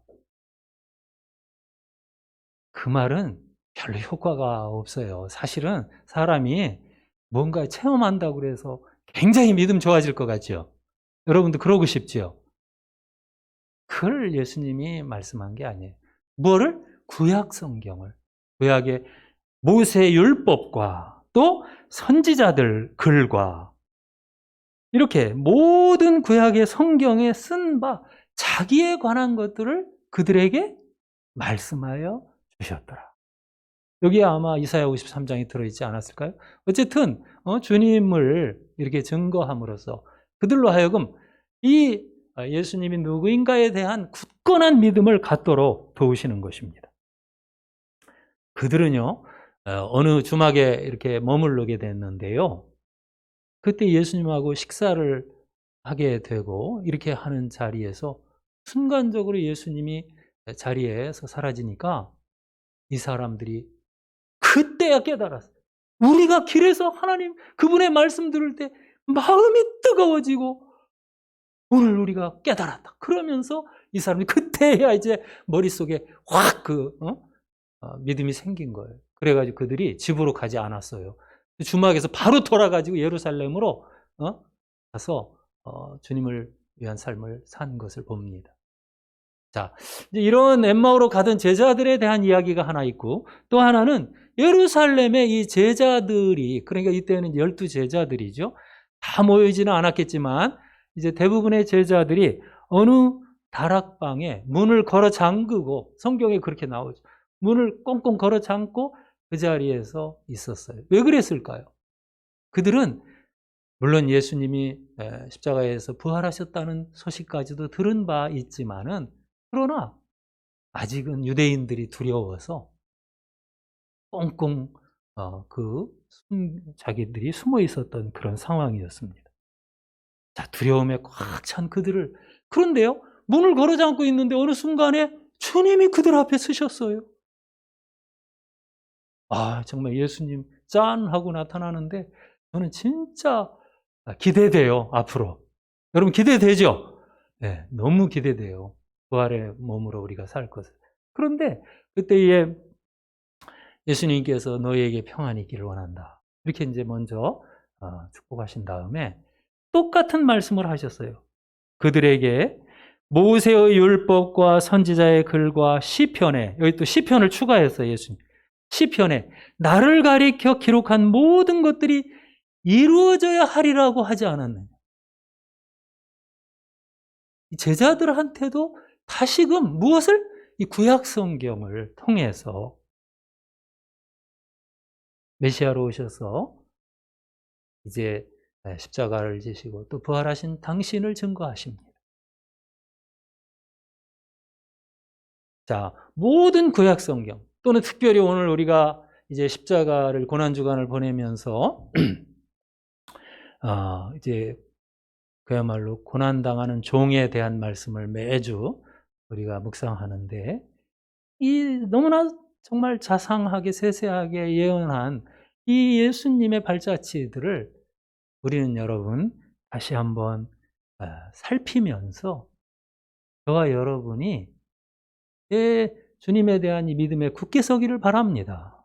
그 말은 별로 효과가 없어요. 사실은 사람이 뭔가 체험한다고 그래서 굉장히 믿음 좋아질 것 같죠. 여러분도 그러고 싶지요. 그걸 예수님이 말씀한 게 아니에요. 뭐를? 구약 성경을, 구약의 모세 율법과 또 선지자들 글과 이렇게 모든 구약의 성경에 쓴 바 자기에 관한 것들을 그들에게 말씀하여 주셨더라. 여기에 아마 이사야 53장이 들어있지 않았을까요? 어쨌든 주님을 이렇게 증거함으로써 그들로 하여금 이 예수님이 누구인가에 대한 굳건한 믿음을 갖도록 도우시는 것입니다. 그들은요, 어느 주막에 이렇게 머무르게 됐는데요. 그때 예수님하고 식사를 하게 되고 이렇게 하는 자리에서 순간적으로 예수님이 자리에서 사라지니까 이 사람들이 그때야 깨달았어요. 우리가 길에서 하나님 그분의 말씀 들을 때 마음이 뜨거워지고 오늘 우리가 깨달았다. 그러면서 이 사람이 그때야 이제 머릿속에 확 믿음이 생긴 거예요. 그래가지고 그들이 집으로 가지 않았어요. 주막에서 바로 돌아가지고 예루살렘으로 가서 주님을 위한 삶을 산 것을 봅니다. 자, 이제 이런 엠마오로 가던 제자들에 대한 이야기가 하나 있고, 또 하나는 예루살렘에 이 제자들이, 그러니까 이때는 12 제자들이죠. 다 모이지는 않았겠지만 이제 대부분의 제자들이 어느 다락방에 문을 걸어 잠그고, 성경에 그렇게 나오죠. 문을 꽁꽁 걸어 잠고 그 자리에서 있었어요. 왜 그랬을까요? 그들은 물론 예수님이 십자가에서 부활하셨다는 소식까지도 들은 바 있지만은, 그러나 아직은 유대인들이 두려워서 꽁꽁 자기들이 숨어 있었던 그런 상황이었습니다. 자, 두려움에 꽉 찬 그들을, 그런데요, 문을 걸어 잠고 있는데 어느 순간에 주님이 그들 앞에 서셨어요. 정말 예수님 짠 하고 나타나는데 저는 진짜 기대돼요, 앞으로. 여러분 기대되죠? 네, 너무 기대돼요. 부활의 몸으로 우리가 살 것을. 그런데 그때에 예수님께서 너희에게 평안이 있기를 원한다. 이렇게 이제 먼저 축복하신 다음에 똑같은 말씀을 하셨어요. 그들에게 모세의 율법과 선지자의 글과 시편에, 여기 또 시편을 추가했어요, 예수님. 시편에 나를 가리켜 기록한 모든 것들이 이루어져야 하리라고 하지 않았느냐. 제자들한테도 다시금 무엇을? 이 구약 성경을 통해서 메시아로 오셔서 이제 십자가를 지시고 또 부활하신 당신을 증거하십니다. 자, 모든 구약 성경, 또는 특별히 오늘 우리가 이제 십자가를 고난주간을 보내면서 이제 그야말로 고난당하는 종에 대한 말씀을 매주 우리가 묵상하는데, 이 너무나 정말 자상하게 세세하게 예언한 이 예수님의 발자취들을 우리는 여러분 다시 한번 살피면서 저와 여러분이 주님에 대한 이 믿음에 굳게 서기를 바랍니다.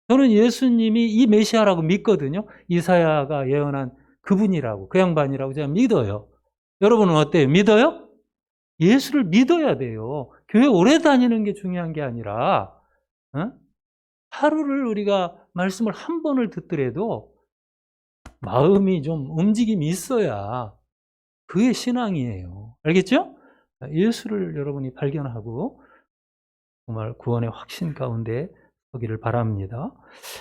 저는 예수님이 이 메시아라고 믿거든요. 이사야가 예언한 그분이라고, 그 양반이라고 제가 믿어요. 여러분은 어때요? 믿어요? 예수를 믿어야 돼요. 교회 오래 다니는 게 중요한 게 아니라 하루를 우리가 말씀을 한 번을 듣더라도 마음이 좀 움직임이 있어야 그게 신앙이에요. 알겠죠? 예수를 여러분이 발견하고 정말 구원의 확신 가운데 서기를 바랍니다.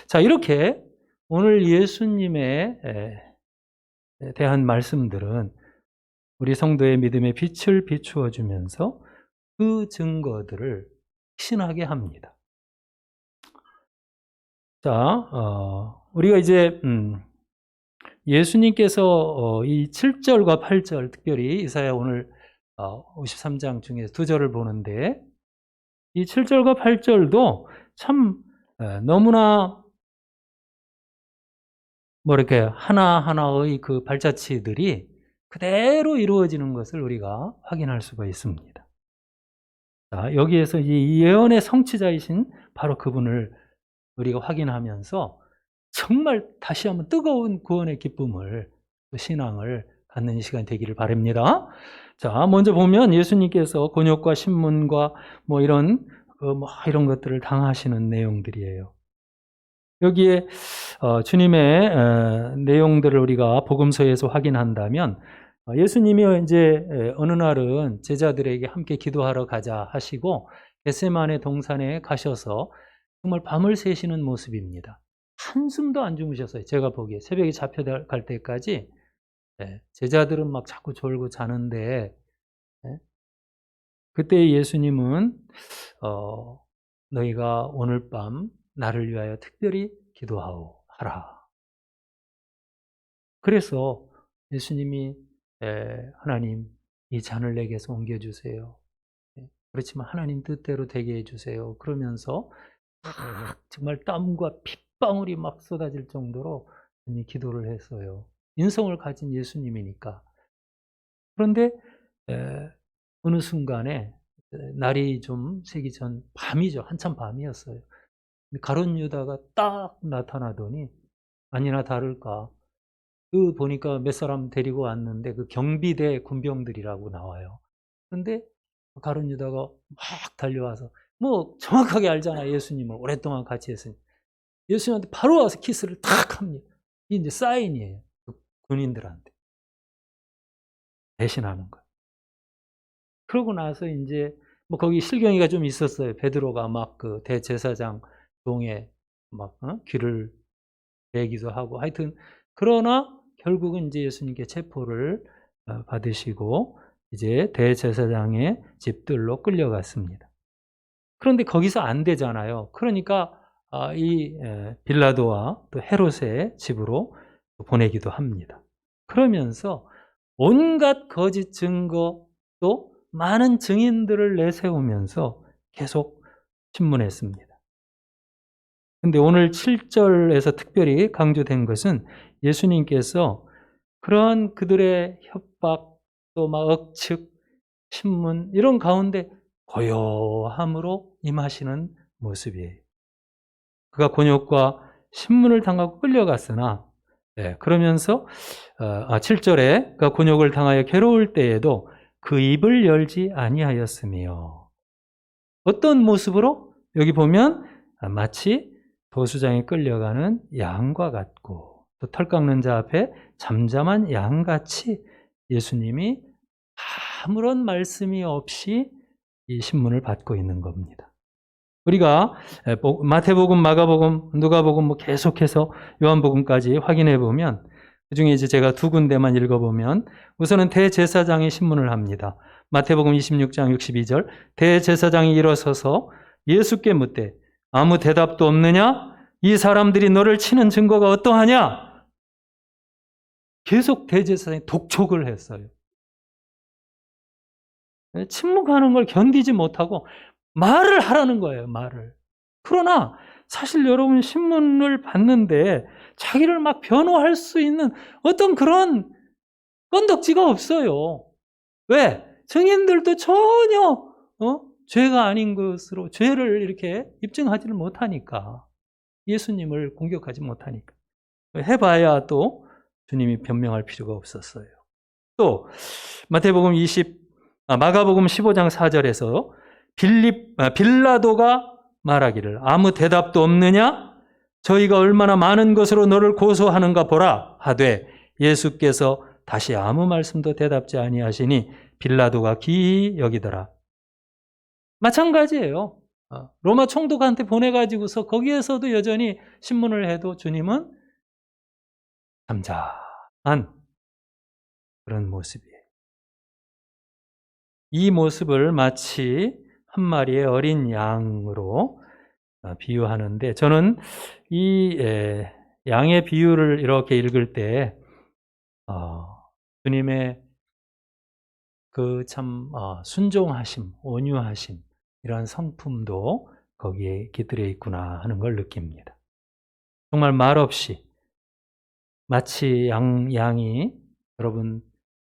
자, 이렇게 오늘 예수님에 대한 말씀들은 우리 성도의 믿음의 빛을 비추어 주면서 그 증거들을 확신하게 합니다. 자, 우리가 이제 예수님께서 이 7절과 8절, 특별히 이사야 오늘 53장 중에 두 절을 보는데, 이 7절과 8절도 참 너무나 이렇게 하나하나의 그 발자취들이 그대로 이루어지는 것을 우리가 확인할 수가 있습니다. 자, 여기에서 이 예언의 성취자이신 바로 그분을 우리가 확인하면서 정말 다시 한번 뜨거운 구원의 기쁨을, 신앙을 갖는 시간이 되기를 바랍니다. 자, 먼저 보면 예수님께서 곤욕과 신문과 이런 것들을 당하시는 내용들이에요. 여기에 주님의 내용들을 우리가 복음서에서 확인한다면, 예수님이 이제 어느 날은 제자들에게 함께 기도하러 가자 하시고 겟세마네 동산에 가셔서 정말 밤을 새시는 모습입니다. 한숨도 안 주무셨어요. 제가 보기에 새벽에 잡혀갈 때까지. 제자들은 막 자꾸 졸고 자는데, 그때 예수님은 너희가 오늘 밤 나를 위하여 특별히 기도하라. 그래서 예수님이 하나님, 이 잔을 내게서 옮겨주세요. 그렇지만 하나님 뜻대로 되게 해주세요. 그러면서 정말 땀과 핏방울이 막 쏟아질 정도로 기도를 했어요. 인성을 가진 예수님이니까. 그런데 어느 순간에 날이 좀 새기 전 밤이죠. 한참 밤이었어요. 가룟 유다가 딱 나타나더니 아니나 다를까 보니까 몇 사람 데리고 왔는데 그 경비대 군병들이라고 나와요. 그런데 가룟 유다가 막 달려와서 정확하게 알잖아. 예수님을 오랫동안 같이 했으니 예수님한테 바로 와서 키스를 탁 합니다. 이게 이제 사인이에요. 그 군인들한테 대신하는 거예요. 그러고 나서 이제 거기 실경이가 좀 있었어요. 베드로가 막 그 대제사장 동에 막 귀를 대기도 하고 하여튼, 그러나 결국은 이제 예수님께 체포를 받으시고 이제 대제사장의 집들로 끌려갔습니다. 그런데 거기서 안 되잖아요. 그러니까 이 빌라도와 또 헤롯의 집으로 보내기도 합니다. 그러면서 온갖 거짓 증거 또 많은 증인들을 내세우면서 계속 신문했습니다. 근데 오늘 7절에서 특별히 강조된 것은 예수님께서 그런 그들의 협박 또 억측, 신문 이런 가운데 고요함으로 임하시는 모습이에요. 그가 곤욕과 신문을 당하고 끌려갔으나 그러면서 7절에 그가 곤욕을 당하여 괴로울 때에도 그 입을 열지 아니하였으며, 어떤 모습으로? 여기 보면 마치 도수장에 끌려가는 양과 같고 또 털 깎는 자 앞에 잠잠한 양같이 예수님이 아무런 말씀이 없이 이 신문을 받고 있는 겁니다. 우리가 마태복음, 마가복음, 누가복음 계속해서 요한복음까지 확인해 보면 그중에 이제 제가 두 군데만 읽어보면, 우선은 대제사장이 신문을 합니다. 마태복음 26장 62절, 대제사장이 일어서서 예수께 묻되 아무 대답도 없느냐? 이 사람들이 너를 치는 증거가 어떠하냐? 계속 대제사장이 독촉을 했어요. 침묵하는 걸 견디지 못하고 말을 하라는 거예요, 말을. 그러나 사실 여러분 신문을 봤는데 자기를 막 변호할 수 있는 어떤 그런 건덕지가 없어요. 왜? 증인들도 전혀 죄가 아닌 것으로 죄를 이렇게 입증하지를 못하니까, 예수님을 공격하지 못하니까. 해봐야 또 주님이 변명할 필요가 없었어요. 또 마태복음 마가복음 15장 4절에서 빌라도가 말하기를 아무 대답도 없느냐? 저희가 얼마나 많은 것으로 너를 고소하는가 보라 하되 예수께서 다시 아무 말씀도 대답지 아니하시니 빌라도가 기이 여기더라. 마찬가지예요. 로마 총독한테 보내가지고서 거기에서도 여전히 신문을 해도 주님은 잠잠한 그런 모습이에요. 이 모습을 마치 한 마리의 어린 양으로 비유하는데, 저는 이 양의 비유를 이렇게 읽을 때 주님의 그 참 순종하심, 온유하심, 이러한 성품도 거기에 깃들어 있구나 하는 걸 느낍니다. 정말 말없이 마치 양이 여러분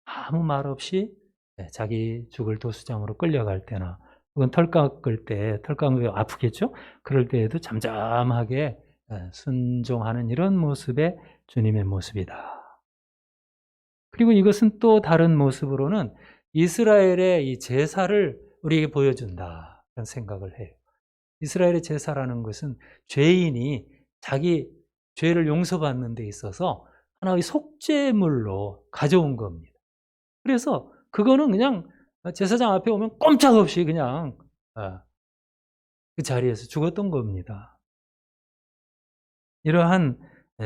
아무 말 없이 자기 죽을 도수장으로 끌려갈 때나 혹은 털 깎을 때, 털 깎으면 아프겠죠? 그럴 때에도 잠잠하게 순종하는 이런 모습의 주님의 모습이다. 그리고 이것은 또 다른 모습으로는 이스라엘의 이 제사를 우리에게 보여준다, 그런 생각을 해요. 이스라엘의 제사라는 것은 죄인이 자기 죄를 용서받는 데 있어서 하나의 속죄물로 가져온 겁니다. 그래서 그거는 그냥 제사장 앞에 오면 꼼짝없이 그냥 그 자리에서 죽었던 겁니다. 이러한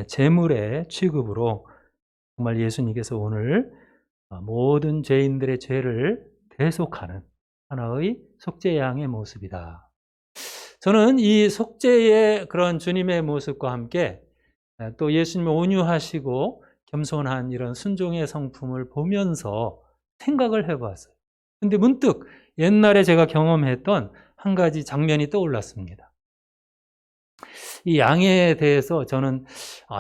제물의 취급으로 정말 예수님께서 오늘 모든 죄인들의 죄를 대속하는 하나의 속죄양의 모습이다. 저는 이 속죄의 그런 주님의 모습과 함께 또 예수님의 온유하시고 겸손한 이런 순종의 성품을 보면서 생각을 해봤어요. 근데 문득 옛날에 제가 경험했던 한 가지 장면이 떠올랐습니다. 이 양에 대해서 저는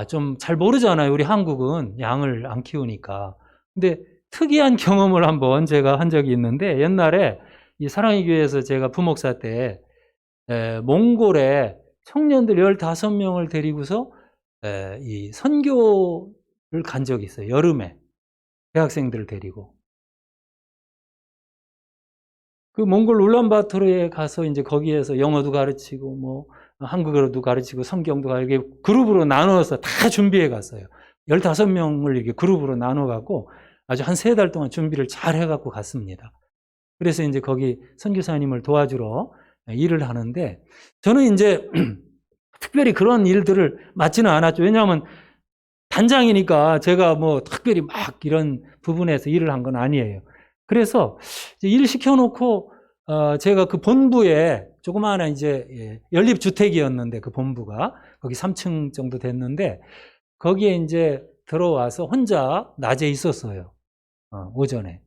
좀 잘 모르잖아요. 우리 한국은 양을 안 키우니까. 근데 특이한 경험을 한번 제가 한 적이 있는데, 옛날에 이 사랑의 교회에서 제가 부목사 때 몽골에 청년들 15명을 데리고서 이 선교를 간 적이 있어요. 여름에 대학생들을 데리고. 그 몽골 울란바토르에 가서 이제 거기에서 영어도 가르치고 뭐 한국어도 가르치고 성경도 가르치고 그룹으로 나눠서 다 준비해 갔어요. 15명을 이렇게 그룹으로 나눠 갖고 아주 한 3달 동안 준비를 잘 해 갖고 갔습니다. 그래서 이제 거기 선교사님을 도와주러 일을 하는데, 저는 이제 특별히 그런 일들을 맡지는 않았죠. 왜냐하면 단장이니까 제가 뭐 특별히 막 이런 부분에서 일을 한 건 아니에요. 그래서 일 시켜놓고 제가 그 본부에 조그마한 이제 연립주택이었는데, 그 본부가 거기 3층 정도 됐는데 거기에 이제 들어와서 혼자 낮에 있었어요. 오전에.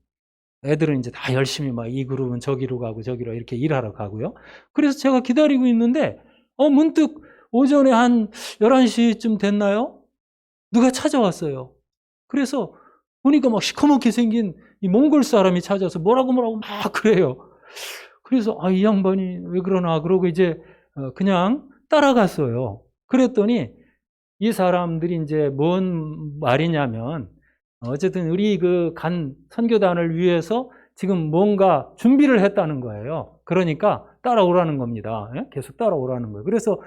애들은 이제 다 열심히 막 이 그룹은 저기로 가고 저기로 이렇게 일하러 가고요. 그래서 제가 기다리고 있는데 문득 오전에 한 11시쯤 됐나요? 누가 찾아왔어요. 그래서 보니까 막 시커멓게 생긴 이 몽골 사람이 찾아서 뭐라고 막 그래요. 그래서 이 양반이 왜 그러나 그러고 이제 그냥 따라갔어요. 그랬더니 이 사람들이 이제 뭔 말이냐면, 어쨌든 우리 그 간 선교단을 위해서 지금 뭔가 준비를 했다는 거예요. 그러니까 따라오라는 겁니다. 계속 따라오라는 거예요. 그래서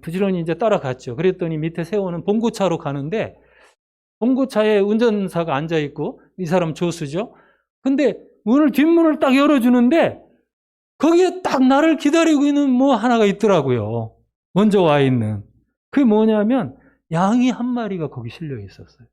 부지런히 이제 따라갔죠. 그랬더니 밑에 세우는 봉고차로 가는데, 봉고차에 운전사가 앉아 있고, 이 사람 조수죠. 근데 뒷문을 딱 열어주는데 거기에 딱 나를 기다리고 있는 뭐 하나가 있더라고요. 먼저 와 있는. 그게 뭐냐면 양이 한 마리가 거기 실려 있었어요.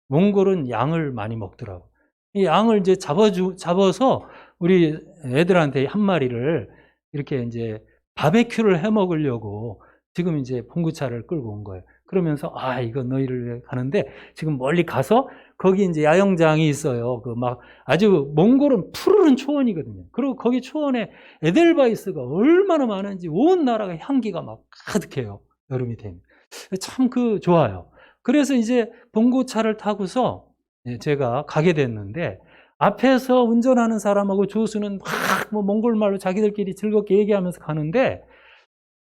몽골은 양을 많이 먹더라고요. 이 양을 이제 잡아서 우리 애들한테 한 마리를 이렇게 이제 바베큐를 해 먹으려고 지금 이제 봉구차를 끌고 온 거예요. 그러면서 이거 너희를 위해 가는데, 지금 멀리 가서 거기 이제 야영장이 있어요. 그 막 아주 몽골은 푸르른 초원이거든요. 그리고 거기 초원에 에델바이스가 얼마나 많은지 온 나라가 향기가 막 가득해요. 여름이 되면. 참 좋아요. 그래서 이제 봉고차를 타고서 제가 가게 됐는데, 앞에서 운전하는 사람하고 조수는 막 뭐 몽골말로 자기들끼리 즐겁게 얘기하면서 가는데,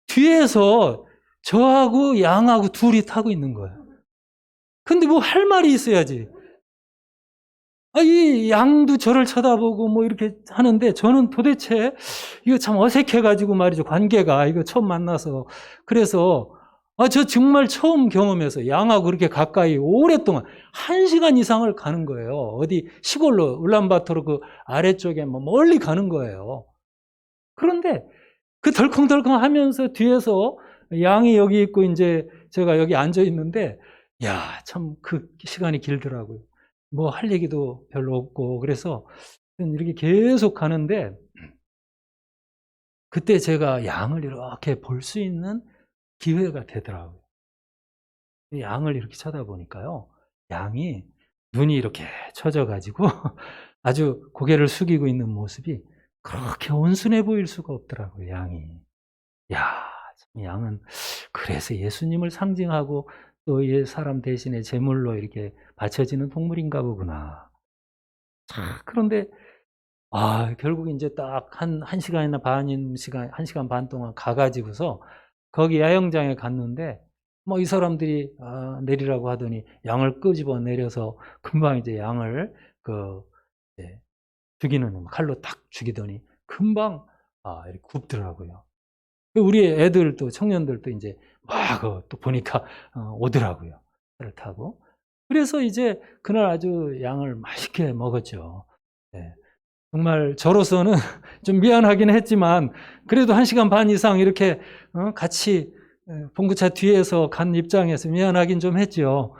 뒤에서 저하고 양하고 둘이 타고 있는 거예요. 근데 뭐 할 말이 있어야지. 이 양도 저를 쳐다보고 뭐 이렇게 하는데, 저는 도대체 이거 참 어색해가지고 말이죠. 관계가 이거 처음 만나서. 그래서 저 정말 처음 경험해서 양하고 그렇게 가까이 오랫동안 1시간 이상을 가는 거예요. 어디 시골로 울란바토르 그 아래쪽에 뭐 멀리 가는 거예요. 그런데 그 덜컹덜컹 하면서 뒤에서 양이 여기 있고 이제 제가 여기 앉아 있는데 야, 참 그 시간이 길더라고요. 뭐 할 얘기도 별로 없고 그래서 이렇게 계속 가는데 그때 제가 양을 이렇게 볼 수 있는 기회가 되더라고요. 이 양을 이렇게 쳐다보니까요. 양이 눈이 이렇게 처져 가지고 아주 고개를 숙이고 있는 모습이 그렇게 온순해 보일 수가 없더라고요, 양이. 야, 참 양은 그래서 예수님을 상징하고 또 이 사람 대신에 제물로 이렇게 바쳐지는 동물인가 보구나. 그런데 결국 이제 딱 한 시간이나 한 시간 반 동안 가 가지고서 거기 야영장에 갔는데 뭐 이 사람들이 내리라고 하더니 양을 끄집어 내려서 금방 이제 양을 이제 죽이는 칼로 딱 죽이더니 금방 이렇게 굽더라고요. 우리 애들도 청년들도 이제 막 또 보니까 오더라고요. 차를 타고. 그래서 이제 그날 아주 양을 맛있게 먹었죠. 네. 정말 저로서는 좀 미안하긴 했지만 그래도 1시간 반 이상 이렇게 같이 봉구차 뒤에서 간 입장에서 미안하긴 좀 했죠.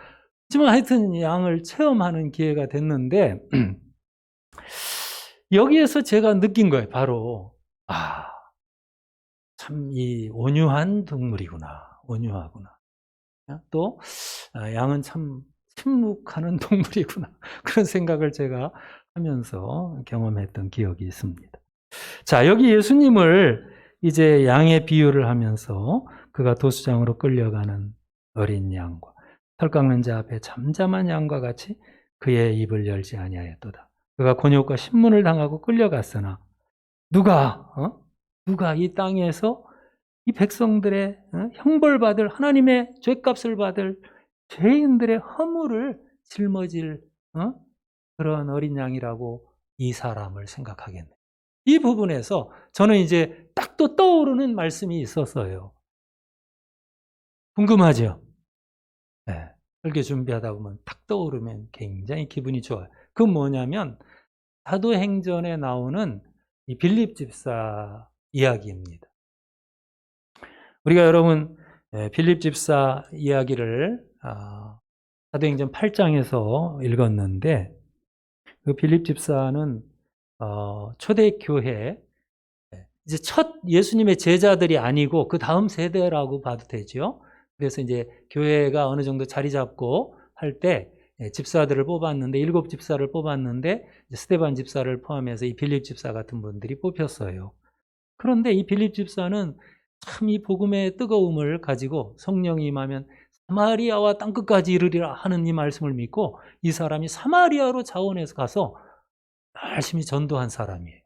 하지만 하여튼 양을 체험하는 기회가 됐는데 여기에서 제가 느낀 거예요. 바로 참 이 온유한 동물이구나. 온유하구나. 또 양은 참 침묵하는 동물이구나. 그런 생각을 제가 하면서 경험했던 기억이 있습니다. 자, 여기 예수님을 이제 양의 비유를 하면서 그가 도수장으로 끌려가는 어린 양과 털 깎는 자 앞에 잠잠한 양과 같이 그의 입을 열지 아니하였도다. 그가 곤욕과 신문을 당하고 끌려갔으나 누가 이 땅에서 이 백성들의 형벌받을 하나님의 죄값을 받을 죄인들의 허물을 짊어질 그런 어린 양이라고 이 사람을 생각하겠네. 이 부분에서 저는 이제 딱 또 떠오르는 말씀이 있었어요. 궁금하죠? 네. 설교 준비하다 보면 딱 떠오르면 굉장히 기분이 좋아요. 그건 뭐냐면 사도행전에 나오는 이 빌립 집사 이야기입니다. 우리가 여러분 빌립 집사 이야기를 사도행전 8장에서 읽었는데 그 빌립 집사는 초대교회 이제 첫 예수님의 제자들이 아니고 그 다음 세대라고 봐도 되죠. 그래서 이제 교회가 어느 정도 자리 잡고 할 때 집사들을 뽑았는데 7 집사를 뽑았는데 스데반 집사를 포함해서 이 빌립 집사 같은 분들이 뽑혔어요. 그런데 이 빌립 집사는 참 이 복음의 뜨거움을 가지고 성령이 임하면 사마리아와 땅끝까지 이르리라 하는 이 말씀을 믿고 이 사람이 사마리아로 자원해서 가서 열심히 전도한 사람이에요.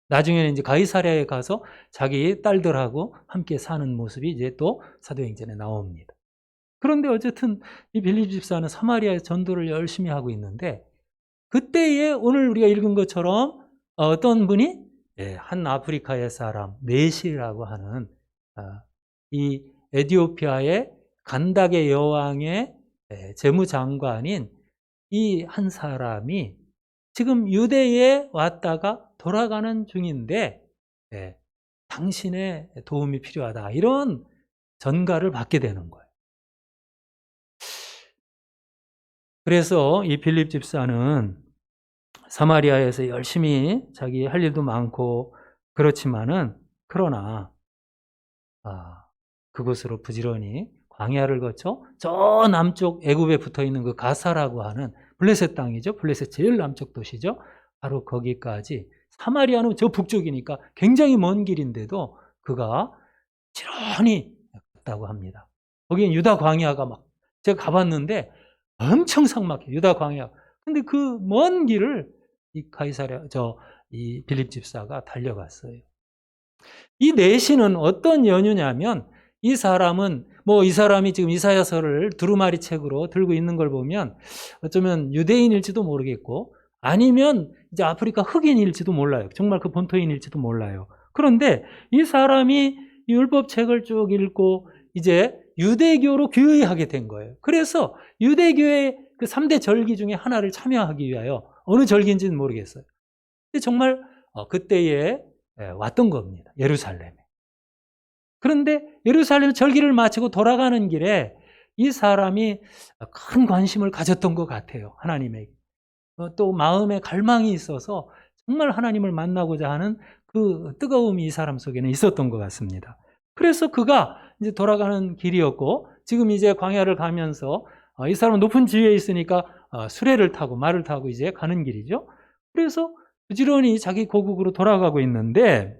나중에는 이제 가이사랴에 가서 자기 딸들하고 함께 사는 모습이 이제 또 사도행전에 나옵니다. 그런데 어쨌든 이 빌립 집사는 사마리아에 전도를 열심히 하고 있는데 그때에 오늘 우리가 읽은 것처럼 어떤 분이 한 아프리카의 사람 네시라고 하는 이 에티오피아의 간닥의 여왕의 재무장관인 이 한 사람이 지금 유대에 왔다가 돌아가는 중인데 당신의 도움이 필요하다. 이런 전가를 받게 되는 거예요. 그래서 이 빌립 집사는 사마리아에서 열심히 자기 할 일도 많고 그렇지만은 그러나 그곳으로 부지런히 광야를 거쳐 저 남쪽 애굽에 붙어 있는 그 가사라고 하는 블레셋 땅이죠. 블레셋 제일 남쪽 도시죠. 바로 거기까지 사마리아는 저 북쪽이니까 굉장히 먼 길인데도 그가 지런히 갔다고 합니다. 거기는 유다 광야가 막 제가 가봤는데 엄청 삭막해요. 유다 광야. 근데 그 먼 길을 이 빌립 집사가 달려갔어요. 이 내시는 어떤 연유냐면 이 사람은 이 사람이 지금 이사야서를 두루마리 책으로 들고 있는 걸 보면 어쩌면 유대인일지도 모르겠고 아니면 이제 아프리카 흑인일지도 몰라요. 정말 그 본토인일지도 몰라요. 그런데 이 사람이 이 율법책을 쭉 읽고 이제 유대교로 귀의하게 된 거예요. 그래서 유대교의 그 3대 절기 중에 하나를 참여하기 위하여 어느 절기인지는 모르겠어요. 근데 정말 그때에 왔던 겁니다. 예루살렘에. 그런데 예루살렘 절기를 마치고 돌아가는 길에 이 사람이 큰 관심을 가졌던 것 같아요. 하나님에게. 또 마음에 갈망이 있어서 정말 하나님을 만나고자 하는 그 뜨거움이 이 사람 속에는 있었던 것 같습니다. 그래서 그가 이제 돌아가는 길이었고, 지금 이제 광야를 가면서 이 사람은 높은 지위에 있으니까 수레를 타고 말을 타고 이제 가는 길이죠. 그래서 부지런히 자기 고국으로 돌아가고 있는데,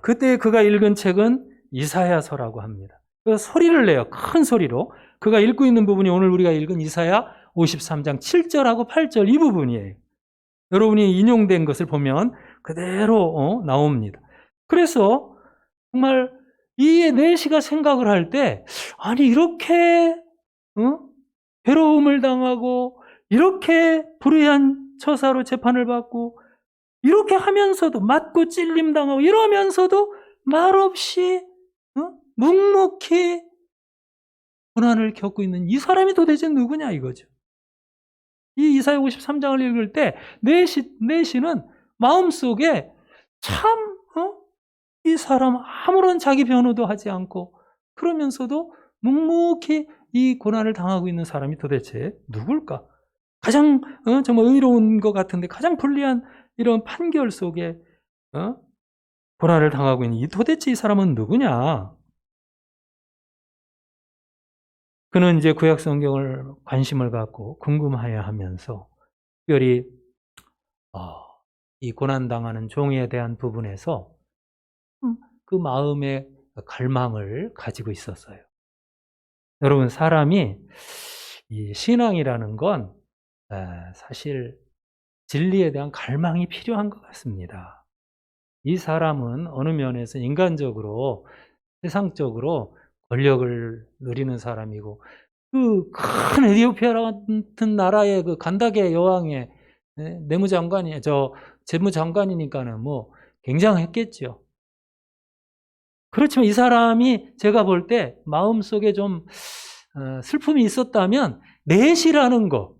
그때 그가 읽은 책은 이사야서라고 합니다. 그래서 소리를 내요. 큰 소리로. 그가 읽고 있는 부분이 오늘 우리가 읽은 이사야 53장 7절하고 8절 이 부분이에요. 여러분이 인용된 것을 보면 그대로 나옵니다. 그래서 정말 이 내시가 생각을 할 때, 아니 이렇게 괴로움을 당하고 이렇게 불의한 처사로 재판을 받고 이렇게 하면서도 맞고 찔림당하고 이러면서도 말없이 묵묵히 고난을 겪고 있는 이 사람이 도대체 누구냐 이거죠. 이 이사야 53장을 읽을 때 내시는 마음속에 참 이 사람 아무런 자기 변호도 하지 않고 그러면서도 묵묵히 이 고난을 당하고 있는 사람이 도대체 누굴까? 가장 정말 의로운 것 같은데 가장 불리한 이런 판결 속에 고난을 당하고 있는 도대체 이 사람은 누구냐? 그는 이제 구약 성경을 관심을 갖고 궁금하여 하면서 특별히 이 고난당하는 종에 대한 부분에서 그 마음의 갈망을 가지고 있었어요. 여러분, 사람이 이 신앙이라는 건 사실 진리에 대한 갈망이 필요한 것 같습니다. 이 사람은 어느 면에서 인간적으로, 세상적으로 권력을 누리는 사람이고, 그 큰 에티오피아 같은 나라의 그 간다게 여왕의 재무장관이니까는 뭐 굉장했겠죠. 그렇지만 이 사람이 제가 볼 때 마음속에 좀 슬픔이 있었다면 내시라는 거,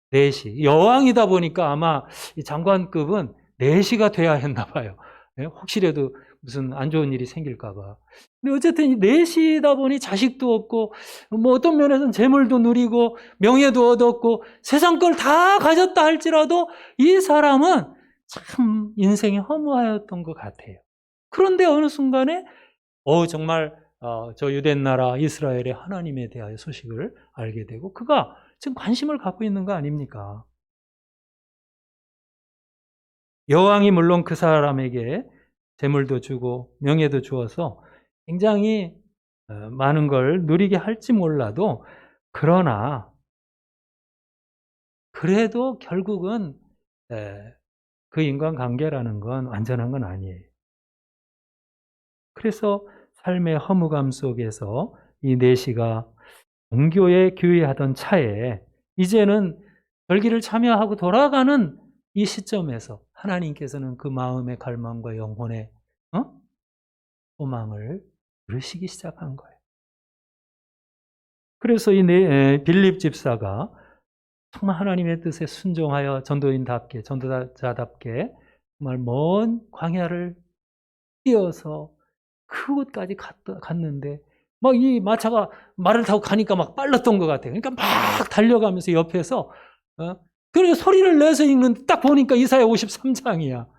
내시. 여왕이다 보니까 아마 이 장관급은 내시가 돼야 했나 봐요. 혹시라도 무슨 안 좋은 일이 생길까 봐. 근데 어쨌든 내시다 보니 자식도 없고 뭐 어떤 면에서는 재물도 누리고 명예도 얻었고 세상 걸 다 가졌다 할지라도 이 사람은 참 인생이 허무하였던 것 같아요. 그런데 어느 순간에 정말 저 유대인 나라 이스라엘의 하나님에 대하여 소식을 알게 되고 그가 지금 관심을 갖고 있는 거 아닙니까? 여왕이 물론 그 사람에게 재물도 주고 명예도 주어서 굉장히 많은 걸 누리게 할지 몰라도 그러나 그래도 결국은 그 인간관계라는 건 완전한 건 아니에요. 그래서 삶의 허무감 속에서 이 내시가 종교에 귀의하던 차에 이제는 절기를 참여하고 돌아가는 이 시점에서 하나님께서는 그 마음의 갈망과 영혼의 소망을 부르시기 시작한 거예요. 그래서 이 빌립 집사가 정말 하나님의 뜻에 순종하여 전도자답게 정말 먼 광야를 뛰어서 그곳까지 갔는데 막 이 마차가 말을 타고 가니까 막 빨랐던 것 같아요. 그러니까 막 달려가면서 옆에서 그래서 소리를 내서 읽는데 딱 보니까 이사야 53장이야.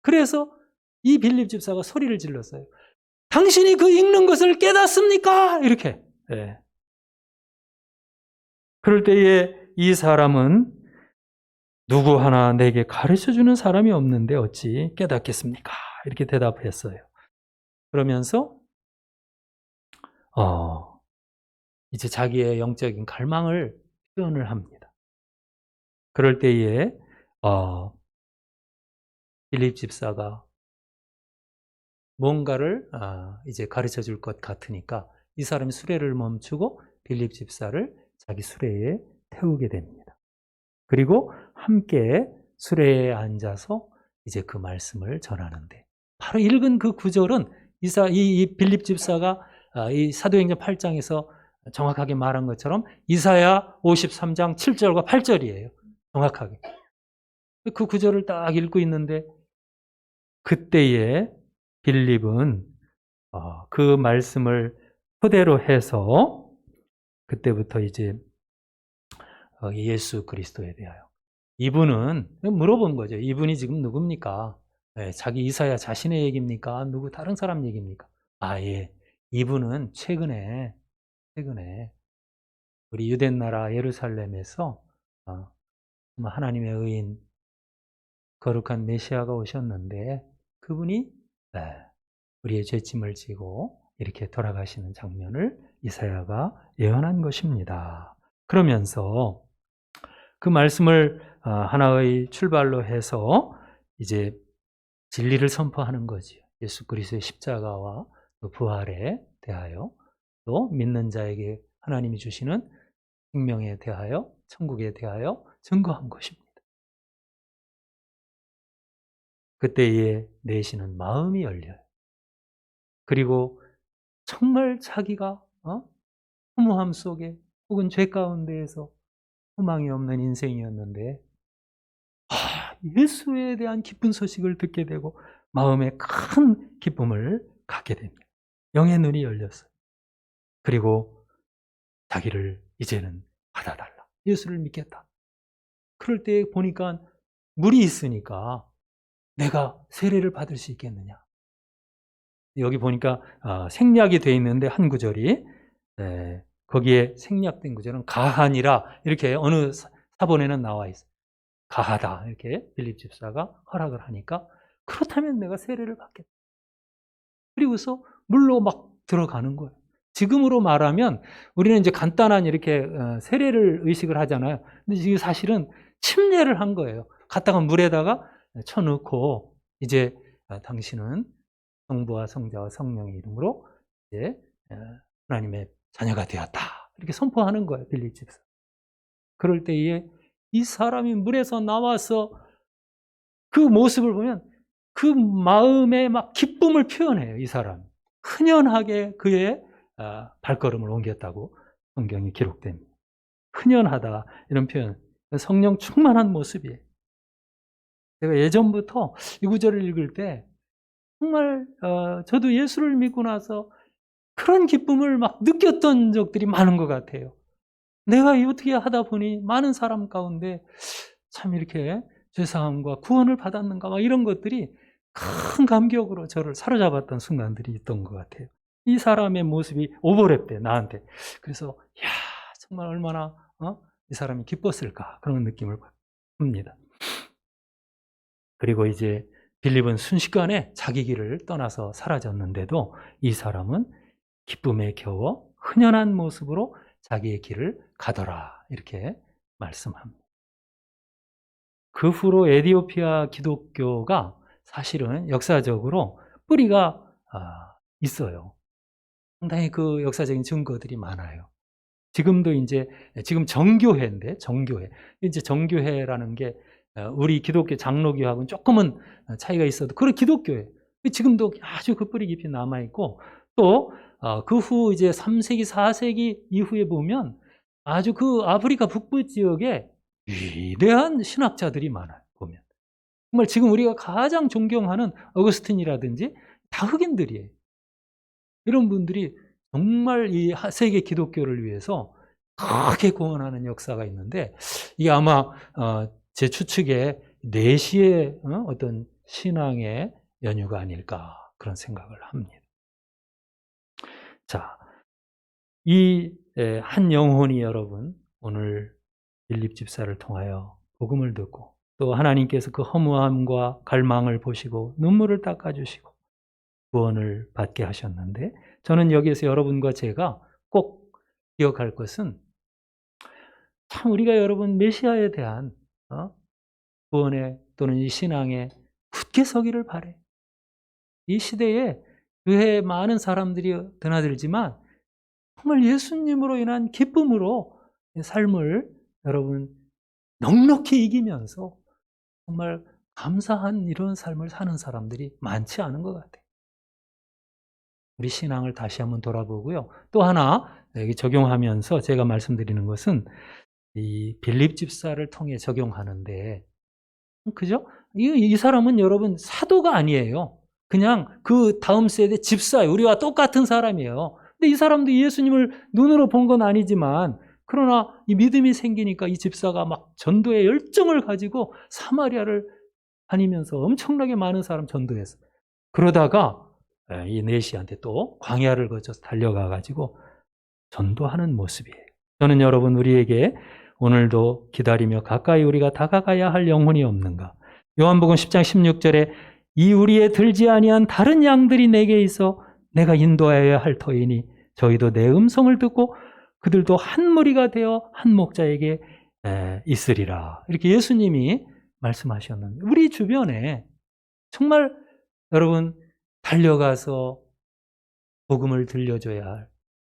그래서 이 빌립 집사가 소리를 질렀어요. 당신이 그 읽는 것을 깨닫습니까? 이렇게. 네. 그럴 때에 이 사람은 누구 하나 내게 가르쳐주는 사람이 없는데 어찌 깨닫겠습니까? 이렇게 대답했어요. 그러면서 이제 자기의 영적인 갈망을 표현을 합니다. 그럴 때에 빌립 집사가 뭔가를 이제 가르쳐 줄 것 같으니까 이 사람이 수레를 멈추고 빌립 집사를 자기 수레에 태우게 됩니다. 그리고 함께 수레에 앉아서 이제 그 말씀을 전하는데 바로 읽은 그 구절은 이 빌립 집사가 이 사도행전 8장에서 정확하게 말한 것처럼 이사야 53장 7절과 8절이에요. 정확하게. 그 구절을 딱 읽고 있는데 그때에 빌립은 그 말씀을 토대로 해서 그때부터 이제 예수 그리스도에 대하여 이분은 물어본 거죠. 이분이 지금 누굽니까? 자기 이사야 자신의 얘기입니까? 누구 다른 사람 얘기입니까? 예. 이분은 최근에 우리 유대 나라 예루살렘에서 하나님의 의인 거룩한 메시아가 오셨는데 그분이 우리의 죄짐을 지고 이렇게 돌아가시는 장면을 이사야가 예언한 것입니다. 그러면서 그 말씀을 하나의 출발로 해서 이제 진리를 선포하는 거지요. 예수 그리스도의 십자가와 또 부활에 대하여 또 믿는 자에게 하나님이 주시는 생명에 대하여 천국에 대하여 증거한 것입니다. 그때에 내시는 마음이 열려요. 그리고 정말 자기가 허무함 속에 혹은 죄 가운데에서 소망이 없는 인생이었는데 예수에 대한 기쁜 소식을 듣게 되고 마음에 큰 기쁨을 갖게 됩니다. 영의 눈이 열렸어요. 그리고 자기를 이제는 받아달라. 예수를 믿겠다. 그럴 때 보니까 물이 있으니까 내가 세례를 받을 수 있겠느냐. 여기 보니까 생략이 되어 있는데 한 구절이 거기에 생략된 구절은 가하니라 이렇게 어느 사본에는 나와 있어요. 가하다 이렇게 빌립 집사가 허락을 하니까 그렇다면 내가 세례를 받겠다. 그리고서 물로 막 들어가는 거예요. 지금으로 말하면 우리는 이제 간단한 이렇게 세례를 의식을 하잖아요. 근데 지금 사실은 침례를 한 거예요. 갔다가 물에다가 쳐넣고 이제 당신은 성부와 성자와 성령의 이름으로 이제 하나님의 자녀가 되었다. 이렇게 선포하는 거예요. 빌립 집사. 그럴 때에 이 사람이 물에서 나와서 그 모습을 보면 그 마음에 막 기쁨을 표현해요. 이 사람. 흔연하게 그의 발걸음을 옮겼다고 성경이 기록됩니다. 흔연하다 이런 표현. 성령 충만한 모습이에요. 제가 예전부터 이 구절을 읽을 때 정말 저도 예수를 믿고 나서 그런 기쁨을 막 느꼈던 적들이 많은 것 같아요. 내가 어떻게 하다 보니 많은 사람 가운데 참 이렇게 죄사함과 구원을 받았는가 막 이런 것들이 큰 감격으로 저를 사로잡았던 순간들이 있던 것 같아요. 이 사람의 모습이 오버랩돼 나한테. 그래서 야 정말 얼마나 이 사람이 기뻤을까 그런 느낌을 받습니다. 그리고 이제 빌립은 순식간에 자기 길을 떠나서 사라졌는데도 이 사람은 기쁨에 겨워 흔연한 모습으로 자기의 길을 가더라 이렇게 말씀합니다. 그 후로 에티오피아 기독교가 사실은 역사적으로 뿌리가 있어요. 상당히 그 역사적인 증거들이 많아요. 지금도 이제 지금 정교회인데 정교회 이제 정교회라는 게 우리 기독교 장로교하고는 조금은 차이가 있어도 그런 기독교회 지금도 아주 그 뿌리 깊이 남아 있고 또 그 후 이제 3세기 4세기 이후에 보면 아주 그 아프리카 북부 지역에 위대한 신학자들이 많아요. 보면 정말 지금 우리가 가장 존경하는 어거스틴이라든지 다 흑인들이에요. 이런 분들이 정말 이 세계 기독교를 위해서 크게 구원하는 역사가 있는데 이게 아마 제 추측에 내시의 어떤 신앙의 연유가 아닐까 그런 생각을 합니다. 자, 이 한 영혼이 여러분 오늘 빌립 집사를 통하여 복음을 듣고 또 하나님께서 그 허무함과 갈망을 보시고 눈물을 닦아주시고 구원을 받게 하셨는데 저는 여기에서 여러분과 제가 꼭 기억할 것은 참 우리가 여러분 메시아에 대한 구원에 또는 이 신앙에 굳게 서기를 바래. 이 시대에 교회에 많은 사람들이 드나들지만 정말 예수님으로 인한 기쁨으로 삶을 여러분 넉넉히 이기면서 정말 감사한 이런 삶을 사는 사람들이 많지 않은 것 같아요. 우리 신앙을 다시 한번 돌아보고요. 또 하나 여기 적용하면서 제가 말씀드리는 것은 이 빌립 집사를 통해 적용하는데, 그죠? 이 사람은 여러분 사도가 아니에요. 그냥 그 다음 세대 집사예요. 우리와 똑같은 사람이에요. 근데 이 사람도 예수님을 눈으로 본 건 아니지만, 그러나 이 믿음이 생기니까 이 집사가 막 전도의 열정을 가지고 사마리아를 다니면서 엄청나게 많은 사람 전도했어요. 그러다가 이 네시한테 또 광야를 거쳐서 달려가 가지고 전도하는 모습이에요. 저는 여러분, 우리에게 오늘도 기다리며 가까이 우리가 다가가야 할 영혼이 없는가? 요한복음 10장 16절에 이 우리에 들지 아니한 다른 양들이 내게 있어 내가 인도하여야 할 터이니 저희도 내 음성을 듣고 그들도 한 무리가 되어 한 목자에게 있으리라. 이렇게 예수님이 말씀하셨는데, 우리 주변에 정말 여러분 달려가서 복음을 들려줘야 할,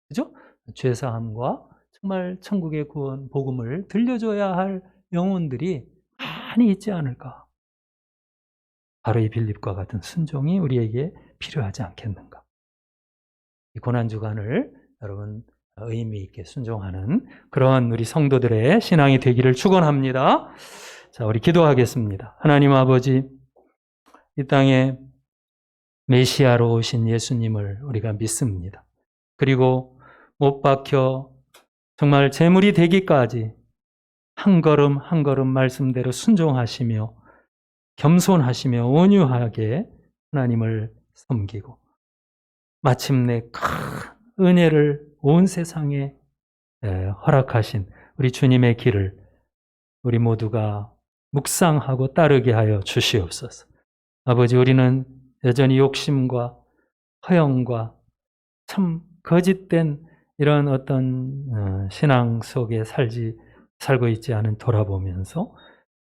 그죠? 죄사함과 정말 천국의 구원 복음을 들려줘야 할 영혼들이 많이 있지 않을까? 바로 이 빌립과 같은 순종이 우리에게 필요하지 않겠는가? 이 고난주간을 여러분 의미 있게 순종하는 그러한 우리 성도들의 신앙이 되기를 축원합니다. 자, 우리 기도하겠습니다. 하나님 아버지, 이 땅에 메시아로 오신 예수님을 우리가 믿습니다. 그리고 못 박혀 정말 제물이 되기까지 한 걸음 한 걸음 말씀대로 순종하시며 겸손하시며 온유하게 하나님을 섬기고 마침내 큰 은혜를 온 세상에 허락하신 우리 주님의 길을 우리 모두가 묵상하고 따르게 하여 주시옵소서. 아버지, 우리는 여전히 욕심과 허영과 참 거짓된 이런 어떤 신앙 속에 살고 있지 않은 돌아보면서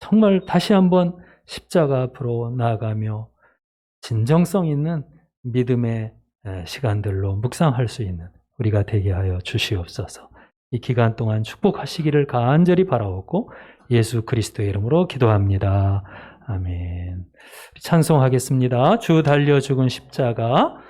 정말 다시 한번 십자가 앞으로 나아가며 진정성 있는 믿음의 시간들로 묵상할 수 있는 우리가 되게 하여 주시옵소서. 이 기간 동안 축복하시기를 간절히 바라옵고 예수 그리스도의 이름으로 기도합니다. 아멘. 찬송하겠습니다. 주 달려 죽은 십자가.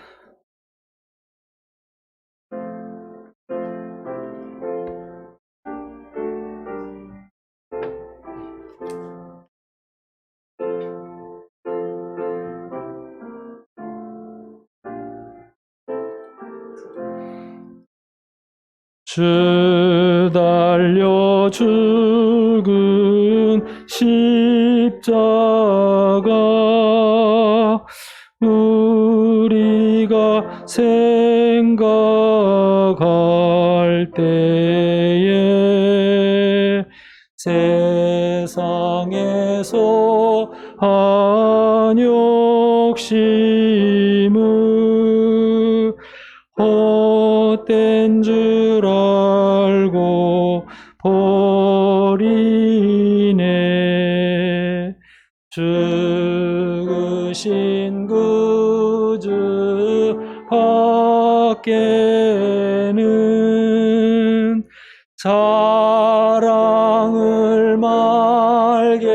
주 달려 죽은 십자가 우리가 생각할 때에 세상에서 한 욕심을 헛된 줄 알고 버리네. 죽으신 구주 밖에는 사랑을 말게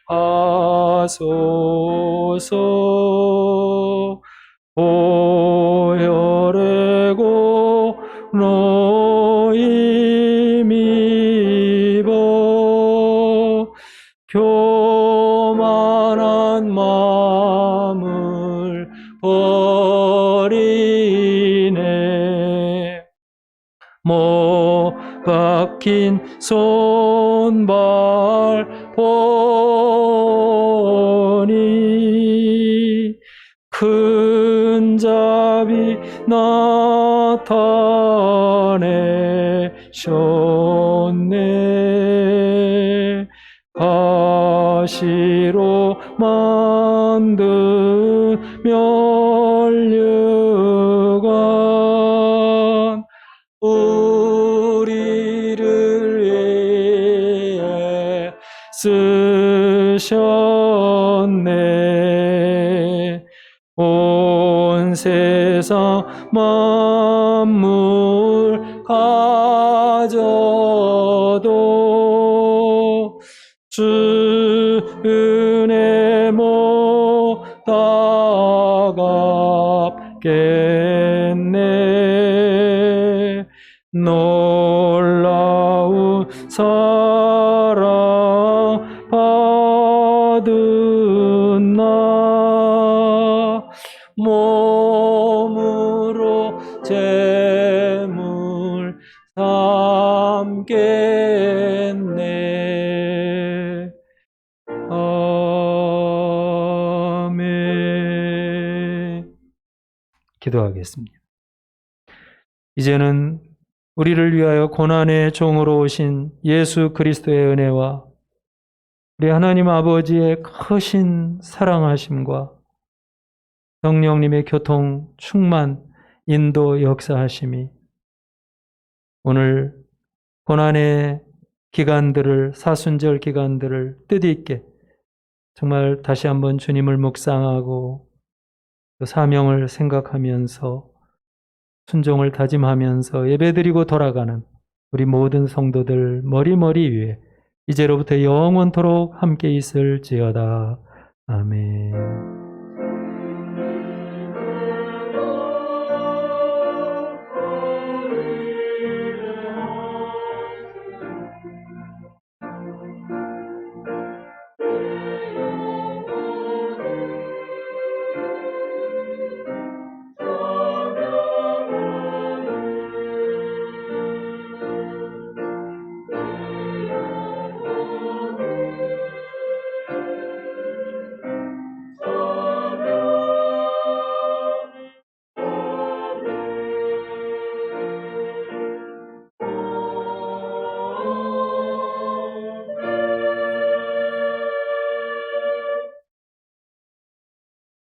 하소서. 보혈의 고노임 입어 교만한 마음을 버리네. 못 박힌 손발 보니 큰 자비 나타내셨네. 가시로 만든 면류관 우리를 위해 쓰셨네. 온 세상 만물 가져도 주 은혜 못 받겠네. 놀라운 사랑 받은 나 몸으로 재물 삼겠네. 아멘. 기도하겠습니다. 이제는 우리를 위하여 고난의 종으로 오신 예수 그리스도의 은혜와 우리 하나님 아버지의 크신 사랑하심과 성령님의 교통, 충만, 인도, 역사하심이 오늘 고난의 기간들을, 사순절 기간들을 뜻있게 정말 다시 한번 주님을 묵상하고 또 사명을 생각하면서 순종을 다짐하면서 예배드리고 돌아가는 우리 모든 성도들 머리머리 위에 이제로부터 영원토록 함께 있을지어다. 아멘.